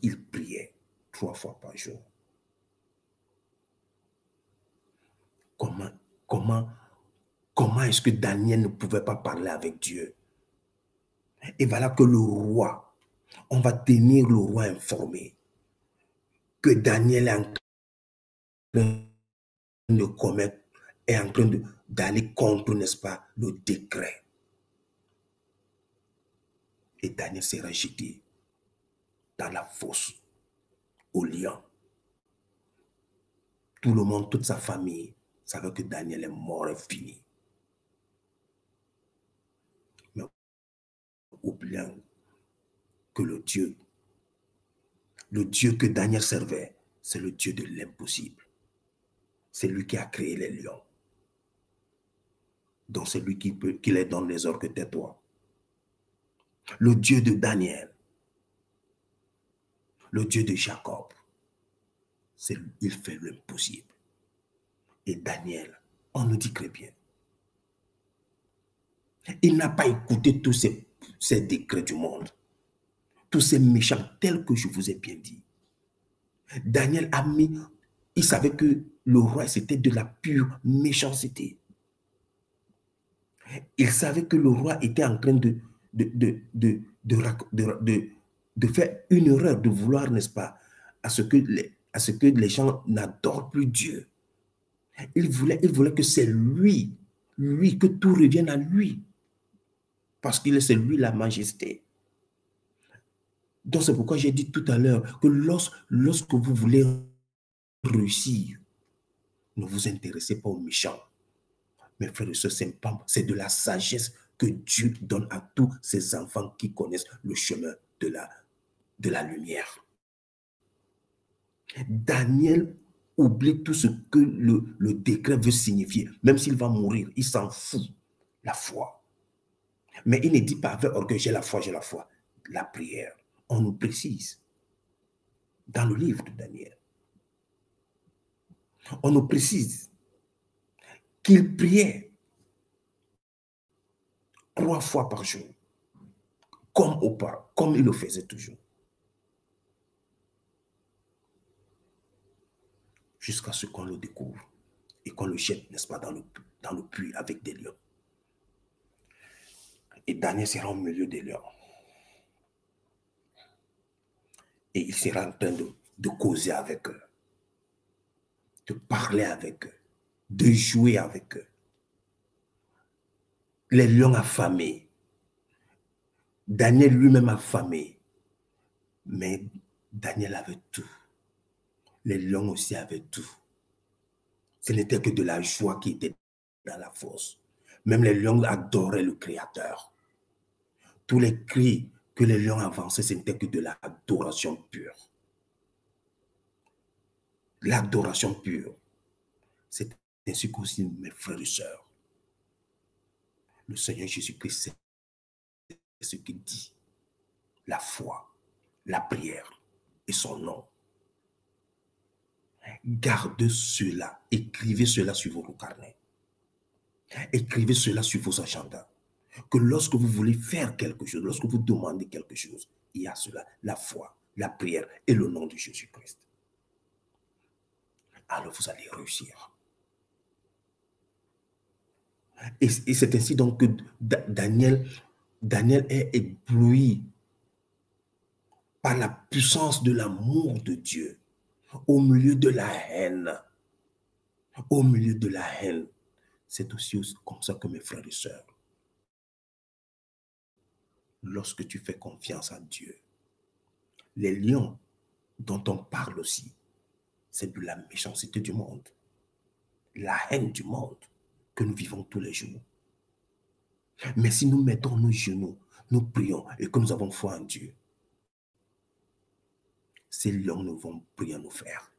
Il priait 3 fois par jour. Comment est-ce que Daniel ne pouvait pas parler avec Dieu? Et voilà que le roi, on va tenir le roi informé que Daniel est en train de commettre, est en train d'aller contre, n'est-ce pas, le décret. Et Daniel sera jeté dans la fosse au lion. Tout le monde, toute sa famille savait que Daniel est mort et fini. Mais oubliant que le Dieu que Daniel servait, c'est le Dieu de l'impossible. C'est lui qui a créé les lions. Donc c'est lui qui les donne les ordres que tais-toi. Le Dieu de Daniel, le Dieu de Jacob, il fait l'impossible. Et Daniel, on nous dit très bien, il n'a pas écouté tous ces décrets du monde, tous ces méchants tels que je vous ai bien dit. Daniel il savait que le roi, c'était de la pure méchanceté. Il savait que le roi était en train de faire une erreur, de vouloir, n'est-ce pas, à ce que les gens n'adorent plus Dieu. Il voulait que c'est lui, que tout revienne à lui. Parce que c'est lui la majesté. Donc c'est pourquoi j'ai dit tout à l'heure que lorsque vous voulez réussir, ne vous intéressez pas aux méchants. Mes frères et sœurs, c'est de la sagesse que Dieu donne à tous ses enfants qui connaissent le chemin de la lumière. Daniel oublie tout ce que le décret veut signifier. Même s'il va mourir, il s'en fout. La foi. Mais il ne dit pas avec orgueil, j'ai la foi, j'ai la foi. La prière, on nous précise dans le livre de Daniel. On nous précise qu'il priait 3 fois par jour, comme il le faisait toujours. Jusqu'à ce qu'on le découvre et qu'on le jette, n'est-ce pas, dans le puits avec des lions. Et Daniel sera au milieu des lions. Et il sera en train de causer avec eux, de parler avec eux, de jouer avec eux. Les lions affamés. Daniel lui-même affamé. Mais Daniel avait tout. Les lions aussi avaient tout. Ce n'était que de la joie qui était dans la fosse. Même les lions adoraient le Créateur. Tous les cris que les lions avançaient, ce n'était que de l'adoration pure. L'adoration pure. C'est ainsi qu'aussi, mes frères et sœurs, le Seigneur Jésus-Christ, c'est ce qu'il dit. La foi, la prière et son nom. Gardez cela, écrivez cela sur vos carnets. Écrivez cela sur vos agendas. Que lorsque vous voulez faire quelque chose, lorsque vous demandez quelque chose, il y a cela, la foi, la prière et le nom de Jésus-Christ. Alors vous allez réussir. Et c'est ainsi donc que Daniel est ébloui par la puissance de l'amour de Dieu au milieu de la haine. Au milieu de la haine. C'est aussi comme ça que mes frères et sœurs, lorsque tu fais confiance à Dieu, les lions dont on parle aussi, c'est de la méchanceté du monde, la haine du monde que nous vivons tous les jours. Mais si nous mettons nos genoux, nous prions et que nous avons foi en Dieu, ces lions ne vont rien nous faire.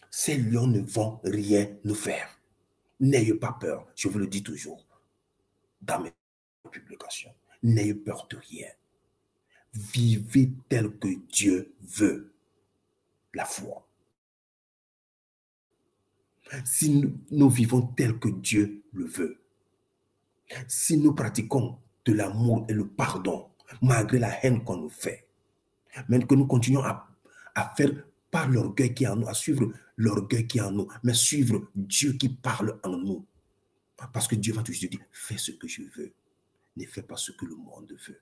Ces lions ne vont rien nous faire. N'ayez pas peur, je vous le dis toujours dans mes publications. N'ayez peur de rien. Vivez tel que Dieu veut. La foi. Si nous vivons tel que Dieu le veut, si nous pratiquons de l'amour et le pardon, malgré la haine qu'on nous fait, même que nous continuons à faire pas l'orgueil qui est en nous, à suivre l'orgueil qui est en nous, mais suivre Dieu qui parle en nous. Parce que Dieu va toujours dire, fais ce que je veux, ne fais pas ce que le monde veut.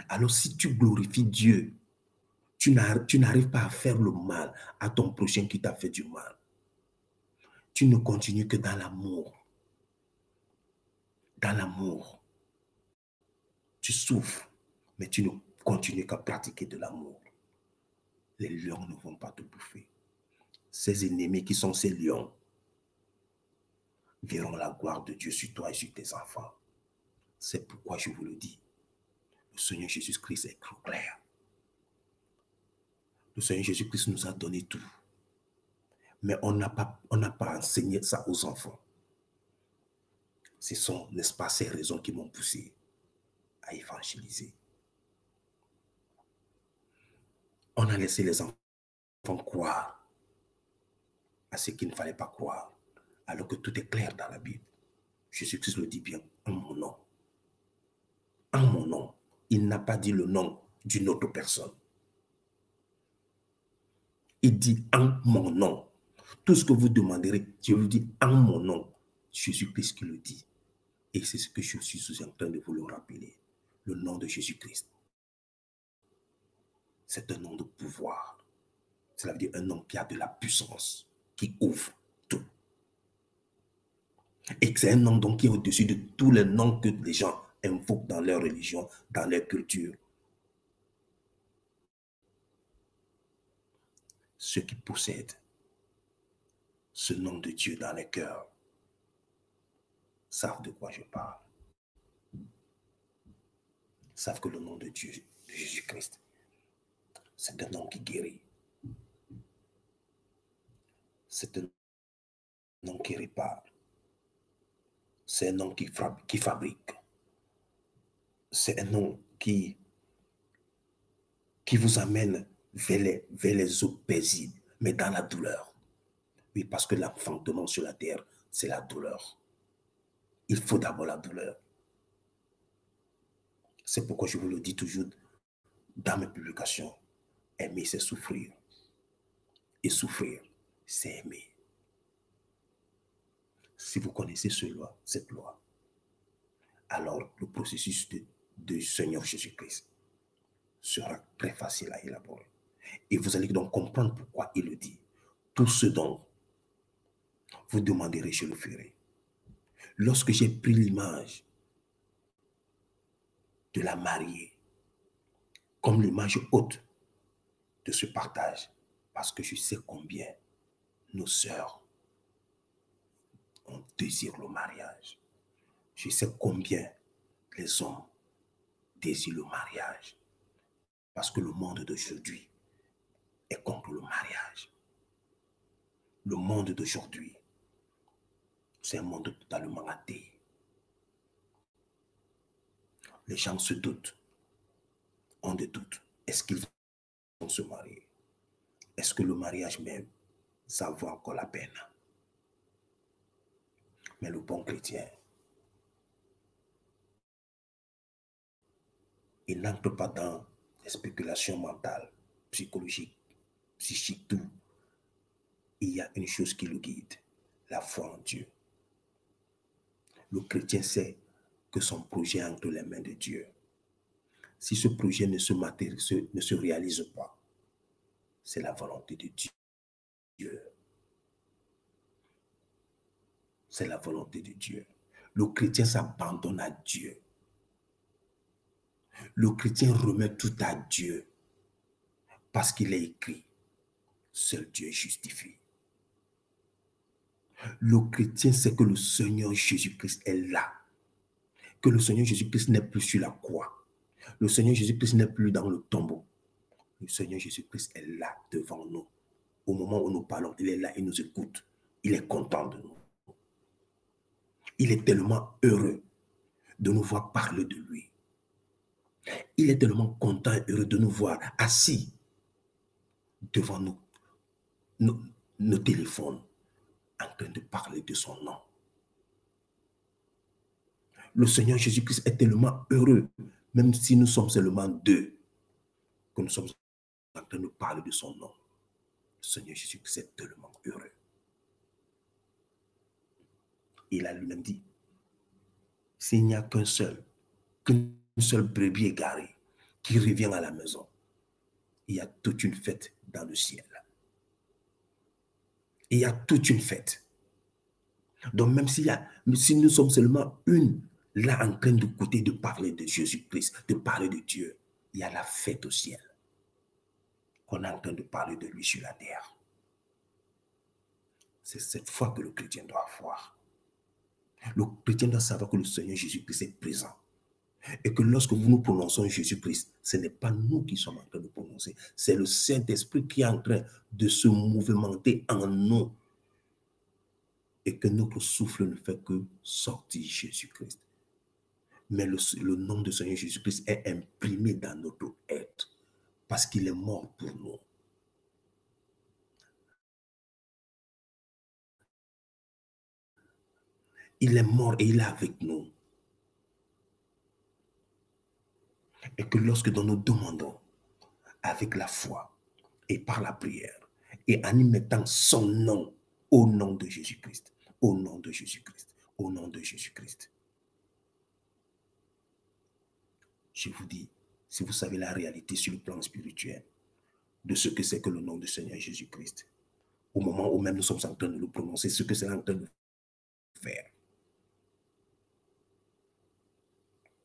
Alors si tu glorifies Dieu, tu n'arrives pas à faire le mal à ton prochain qui t'a fait du mal. Tu ne continues que dans l'amour. Dans l'amour. Tu souffres, mais tu ne continues qu'à pratiquer de l'amour. Les lions ne vont pas te bouffer. Ces ennemis qui sont ces lions verront la gloire de Dieu sur toi et sur tes enfants. C'est pourquoi je vous le dis. Le Seigneur Jésus-Christ est clair. Le Seigneur Jésus-Christ nous a donné tout. Mais on n'a pas enseigné ça aux enfants. Ce sont, n'est-ce pas, ces raisons qui m'ont poussé à évangéliser. On a laissé les enfants croire à ce qu'il ne fallait pas croire, alors que tout est clair dans la Bible. Jésus-Christ le dit bien, en mon nom. En mon nom. Il n'a pas dit le nom d'une autre personne. Il dit en mon nom. Tout ce que vous demanderez, je vous dis en mon nom. Jésus-Christ qui le dit. Et c'est ce que je suis en train de vous le rappeler. Le nom de Jésus-Christ. C'est un nom de pouvoir. Cela veut dire un nom qui a de la puissance, qui ouvre tout. Et c'est un nom donc qui est au-dessus de tous les noms que les gens invoquent dans leur religion, dans leur culture. Ceux qui possèdent ce nom de Dieu dans les cœurs savent de quoi je parle. Savent que le nom de Dieu, de Jésus-Christ, c'est un nom qui guérit. C'est un nom qui répare. C'est un nom qui fabrique. C'est un nom qui vous amène vers les eaux paisibles, mais dans la douleur. Oui, parce que l'enfantement sur la terre, c'est la douleur. Il faut d'abord la douleur. C'est pourquoi je vous le dis toujours dans mes publications. Aimer, c'est souffrir. Et souffrir, c'est aimer. Si vous connaissez cette loi, alors le processus de Seigneur Jésus-Christ sera très facile à élaborer. Et vous allez donc comprendre pourquoi il le dit. Tout ce dont vous demanderez, je le ferai. Lorsque j'ai pris l'image de la mariée comme l'image haute de ce partage, parce que je sais combien nos sœurs ont désiré le mariage. Je sais combien les hommes désirent le mariage. Parce que le monde d'aujourd'hui est contre le mariage. Le monde d'aujourd'hui, c'est un monde totalement athée. Les gens se doutent, ont des doutes. Est-ce qu'ils vont se marier? Est-ce que le mariage même, ça vaut encore la peine? Mais le bon chrétien, il n'entre pas dans les spéculations mentales, psychologiques, psychiques, tout. Il y a une chose qui le guide, la foi en Dieu. Le chrétien sait que son projet est entre les mains de Dieu. Si ce projet ne se réalise pas, c'est la volonté de Dieu. C'est la volonté de Dieu. Le chrétien s'abandonne à Dieu. Le chrétien remet tout à Dieu parce qu'il est écrit, seul Dieu justifie. Le chrétien sait que le Seigneur Jésus-Christ est là, que le Seigneur Jésus-Christ n'est plus sur la croix. Le Seigneur Jésus-Christ n'est plus dans le tombeau. Le Seigneur Jésus-Christ est là devant nous. Au moment où nous parlons, il est là, il nous écoute. Il est content de nous. Il est tellement heureux de nous voir parler de lui. Il est tellement content et heureux de nous voir assis devant nous, nos téléphones, en train de parler de son nom. Le Seigneur Jésus-Christ est tellement heureux, même si nous sommes seulement deux, que nous sommes en train de parler de son nom. Le Seigneur Jésus-Christ est tellement heureux. Il a lui-même dit, s'il n'y a qu'une seule brebis égarée qui revient à la maison, il y a toute une fête dans le ciel. Il y a toute une fête. Donc même si nous sommes seulement une, là en train d'écouter, de parler de Jésus-Christ, de parler de Dieu, il y a la fête au ciel. On est en train de parler de lui sur la terre. C'est cette foi que le chrétien doit avoir. Le chrétien doit savoir que le Seigneur Jésus-Christ est présent. Et que lorsque nous prononçons Jésus-Christ, ce n'est pas nous qui sommes en train de prononcer, c'est le Saint-Esprit qui est en train de se mouvementer en nous. Et que notre souffle ne fait que sortir Jésus-Christ. Mais le nom de Seigneur Jésus-Christ est imprimé dans notre être parce qu'il est mort pour nous. Il est mort et il est avec nous. Et que lorsque nous demandons avec la foi et par la prière et en y mettant son nom au nom de Jésus-Christ, au nom de Jésus-Christ, au nom de Jésus-Christ. Je vous dis, si vous savez la réalité sur le plan spirituel de ce que c'est que le nom du Seigneur Jésus-Christ, au moment où même nous sommes en train de le prononcer, ce que c'est en train de faire,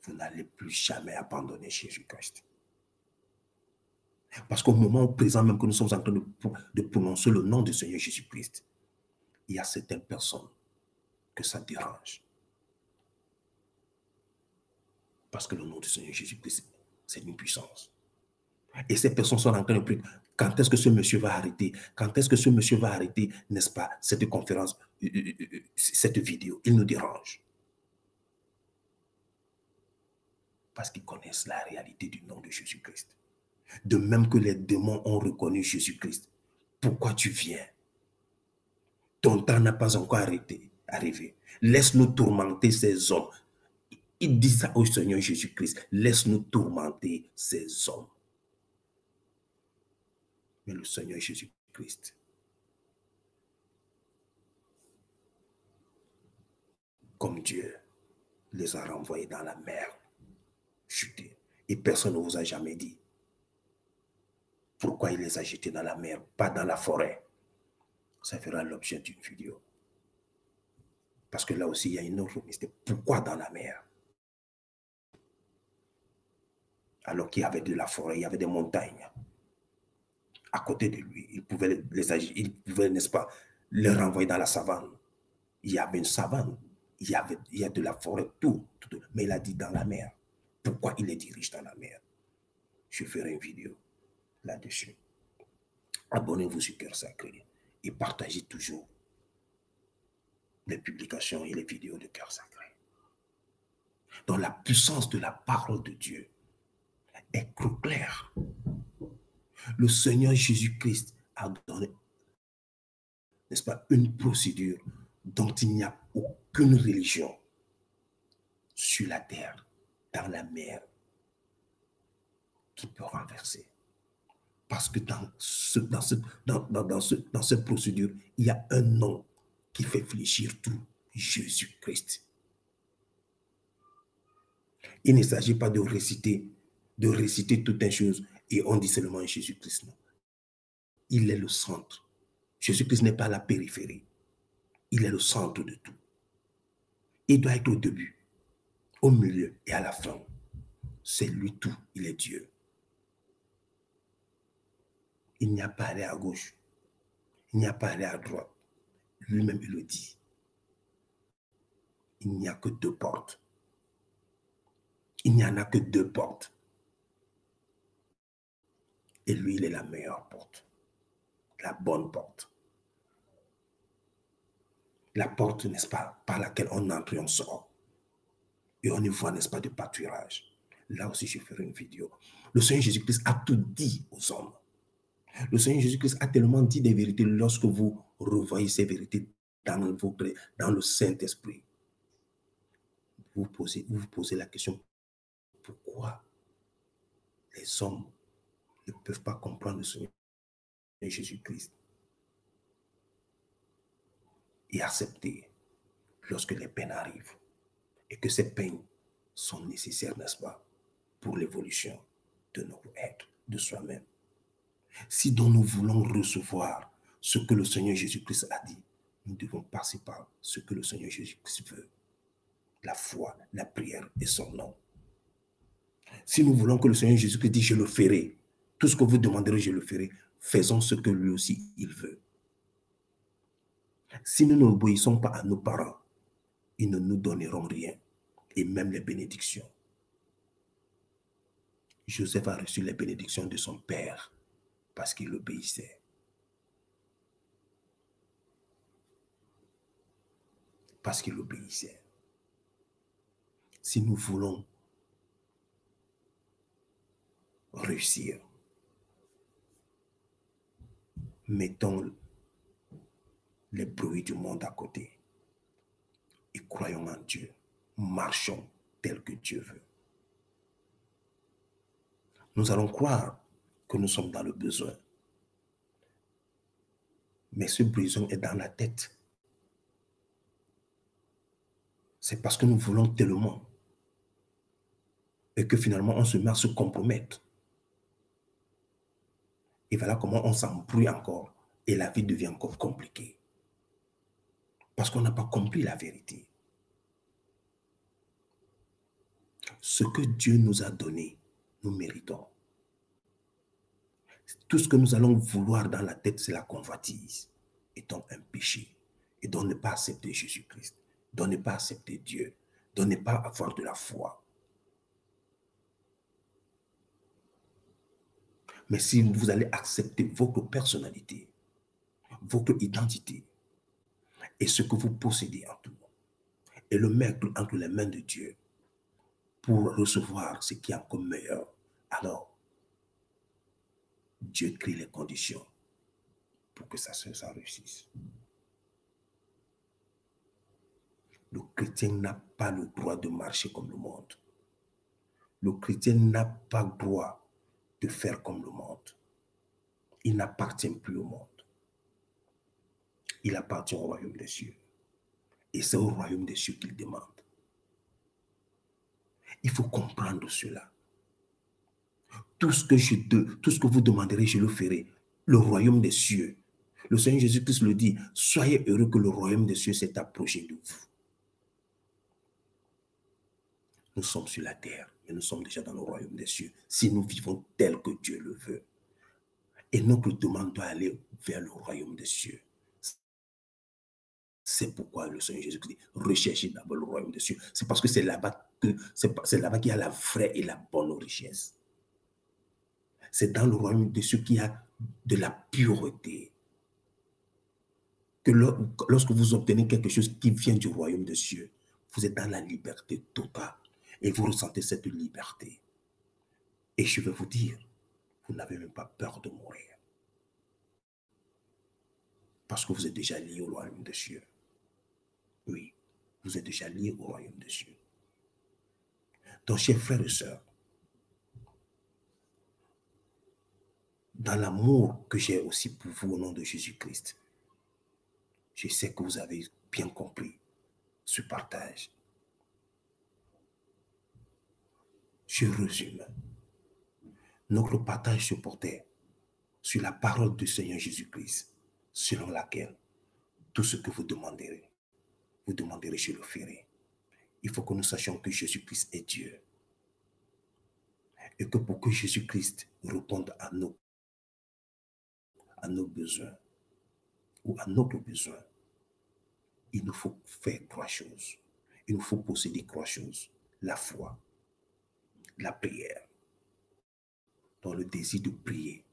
vous n'allez plus jamais abandonner Jésus-Christ. Parce qu'au moment présent même que nous sommes en train de prononcer le nom du Seigneur Jésus-Christ, il y a certaines personnes que ça dérange. Parce que le nom du Seigneur Jésus-Christ, c'est une puissance. Et ces personnes sont en train de prier. Quand est-ce que ce monsieur va arrêter? Quand est-ce que ce monsieur va arrêter, n'est-ce pas, cette conférence, cette vidéo? Il nous dérange. Parce qu'ils connaissent la réalité du nom de Jésus-Christ. De même que les démons ont reconnu Jésus-Christ. Pourquoi tu viens? Ton temps n'a pas encore arrivé. Laisse-nous tourmenter ces hommes. Il dit ça au Seigneur Jésus-Christ. Laisse-nous tourmenter ces hommes. Mais le Seigneur Jésus-Christ, comme Dieu, les a renvoyés dans la mer, chutés. Et personne ne vous a jamais dit pourquoi il les a jetés dans la mer, pas dans la forêt. Ça fera l'objet d'une vidéo. Parce que là aussi, il y a une autre mystère. Pourquoi dans la mer? Alors qu'il y avait de la forêt, il y avait des montagnes. À côté de lui, il pouvait n'est-ce pas, les renvoyer dans la savane. Il y avait une savane, il y a de la forêt, tout. Mais il a dit dans la mer. Pourquoi il les dirige dans la mer? Je ferai une vidéo là-dessus. Abonnez-vous sur Cœur Sacré et partagez toujours les publications et les vidéos de Cœur Sacré. Donc la puissance de la parole de Dieu est claire. Le Seigneur Jésus-Christ a donné, n'est-ce pas, une procédure dont il n'y a aucune religion sur la terre, dans la mer, qui peut renverser. Parce que dans cette procédure, il y a un nom qui fait fléchir tout, Jésus-Christ. Il ne s'agit pas de réciter toutes les choses et on dit seulement Jésus-Christ. Non. Il est le centre. Jésus-Christ n'est pas la périphérie. Il est le centre de tout. Il doit être au début, au milieu et à la fin. C'est lui tout, il est Dieu. Il n'y a pas à aller à gauche, il n'y a pas à aller à droite. Lui-même, il le dit. Il n'y a que deux portes. Il n'y en a que deux portes. Et lui, il est la meilleure porte, la bonne porte. La porte, n'est-ce pas, par laquelle on entre et on sort. Et on y voit, n'est-ce pas, du pâturage. Là aussi, je ferai une vidéo. Le Seigneur Jésus-Christ a tout dit aux hommes. Le Seigneur Jésus-Christ a tellement dit des vérités lorsque vous revoyez ces vérités dans le Saint-Esprit. Vous vous posez la question, pourquoi les hommes ne peuvent pas comprendre le Seigneur Jésus-Christ et accepter lorsque les peines arrivent et que ces peines sont nécessaires, n'est-ce pas, pour l'évolution de notre être, de soi-même. Si donc nous voulons recevoir ce que le Seigneur Jésus-Christ a dit, nous devons passer par ce que le Seigneur Jésus-Christ veut. La foi, la prière et son nom. Si nous voulons que le Seigneur Jésus-Christ dise, je le ferai, tout ce que vous demanderez, je le ferai, faisons ce que lui aussi, il veut. Si nous n'obéissons pas à nos parents, ils ne nous donneront rien, et même les bénédictions. Joseph a reçu les bénédictions de son père parce qu'il obéissait. Parce qu'il obéissait. Si nous voulons réussir, mettons les bruits du monde à côté et croyons en Dieu. Marchons tel que Dieu veut. Nous allons croire que nous sommes dans le besoin. Mais ce besoin est dans la tête. C'est parce que nous voulons tellement et que finalement on se met à se compromettre. Et voilà comment on s'embrouille encore et la vie devient encore compliquée. Parce qu'on n'a pas compris la vérité. Ce que Dieu nous a donné, nous méritons. Tout ce que nous allons vouloir dans la tête, c'est la convoitise, étant un péché. Et donc ne pas accepter Jésus-Christ, donc ne pas accepter Dieu, donc ne pas avoir de la foi. Mais si vous allez accepter votre personnalité, votre identité et ce que vous possédez en tout, et le mettre entre les mains de Dieu pour recevoir ce qui est encore meilleur, alors Dieu crée les conditions pour que ça réussisse. Le chrétien n'a pas le droit de marcher comme le monde. Le chrétien n'a pas le droit de faire comme le monde. Il n'appartient plus au monde. Il appartient au royaume des cieux. Et c'est au royaume des cieux qu'il demande. Il faut comprendre cela. Tout ce que vous demanderez, je le ferai. Le royaume des cieux. Le Seigneur Jésus-Christ le dit, soyez heureux que le royaume des cieux s'est approché de vous. Nous sommes sur la terre, mais nous sommes déjà dans le royaume des cieux, si nous vivons tel que Dieu le veut. Et notre demande doit aller vers le royaume des cieux. C'est pourquoi le Seigneur Jésus-Christ dit, recherchez d'abord le royaume des cieux. C'est parce que c'est là-bas qu'il y a la vraie et la bonne richesse. C'est dans le royaume des cieux qu'il y a de la pureté. Que lorsque vous obtenez quelque chose qui vient du royaume des cieux, vous êtes dans la liberté totale et vous ressentez cette liberté. Et je vais vous dire, vous n'avez même pas peur de mourir. Parce que vous êtes déjà lié au royaume des cieux. Oui, vous êtes déjà lié au royaume des cieux. Donc, chers frères et sœurs, dans l'amour que j'ai aussi pour vous au nom de Jésus-Christ, je sais que vous avez bien compris ce partage. Je résume. Notre partage se portait sur la parole du Seigneur Jésus-Christ, selon laquelle tout ce que vous demanderez, je le ferai. Il faut que nous sachions que Jésus-Christ est Dieu. Et que pour que Jésus-Christ réponde à nos besoins ou à notre besoin, il nous faut faire trois choses. Il nous faut posséder trois choses. La foi, la prière, dans le désir de prier.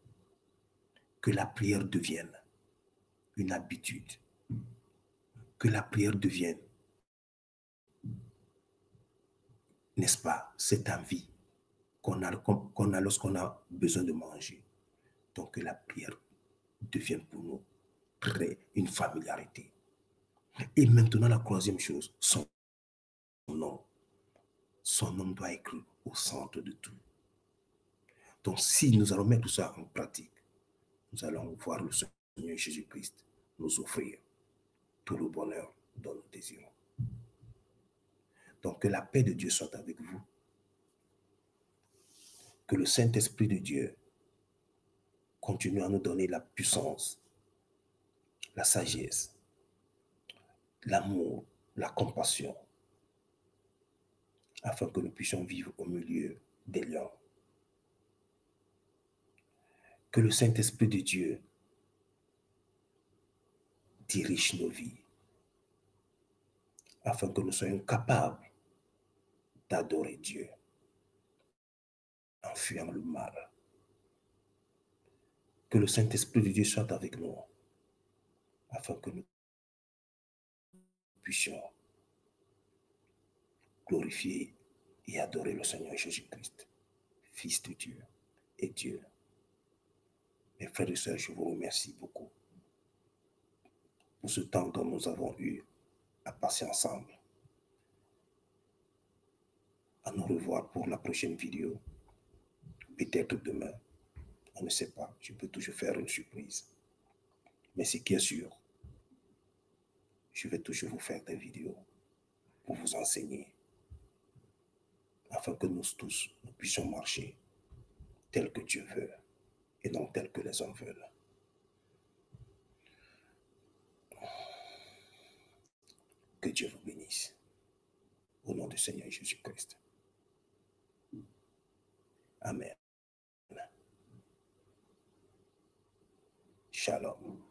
Que la prière devienne une habitude. Que la prière devienne, n'est-ce pas, cette envie qu'on a lorsqu'on a besoin de manger. Donc que la prière devienne pour nous une familiarité. Et maintenant, la troisième chose, son nom. Son nom doit être au centre de tout. Donc si nous allons mettre tout ça en pratique, nous allons voir le Seigneur Jésus-Christ nous offrir tout le bonheur dont nous désirons. Donc que la paix de Dieu soit avec vous. Que le Saint-Esprit de Dieu continue à nous donner la puissance, la sagesse, l'amour, la compassion, afin que nous puissions vivre au milieu des lions. Que le Saint-Esprit de Dieu dirige nos vies, afin que nous soyons capables d'adorer Dieu en fuyant le mal. Que le Saint-Esprit de Dieu soit avec nous, afin que nous puissions glorifier et adorer le Seigneur Jésus-Christ, Fils de Dieu et Dieu. Mes frères et sœurs, je vous remercie beaucoup pour ce temps dont nous avons eu à passer ensemble. À nous revoir pour la prochaine vidéo. Peut-être demain, on ne sait pas, je peux toujours faire une surprise. Mais ce qui est sûr, je vais toujours vous faire des vidéos pour vous enseigner, afin que nous tous, nous puissions marcher tel que Dieu veut et non tel que les hommes veulent. Que Dieu vous bénisse. Au nom du Seigneur Jésus-Christ. Amen. Shalom.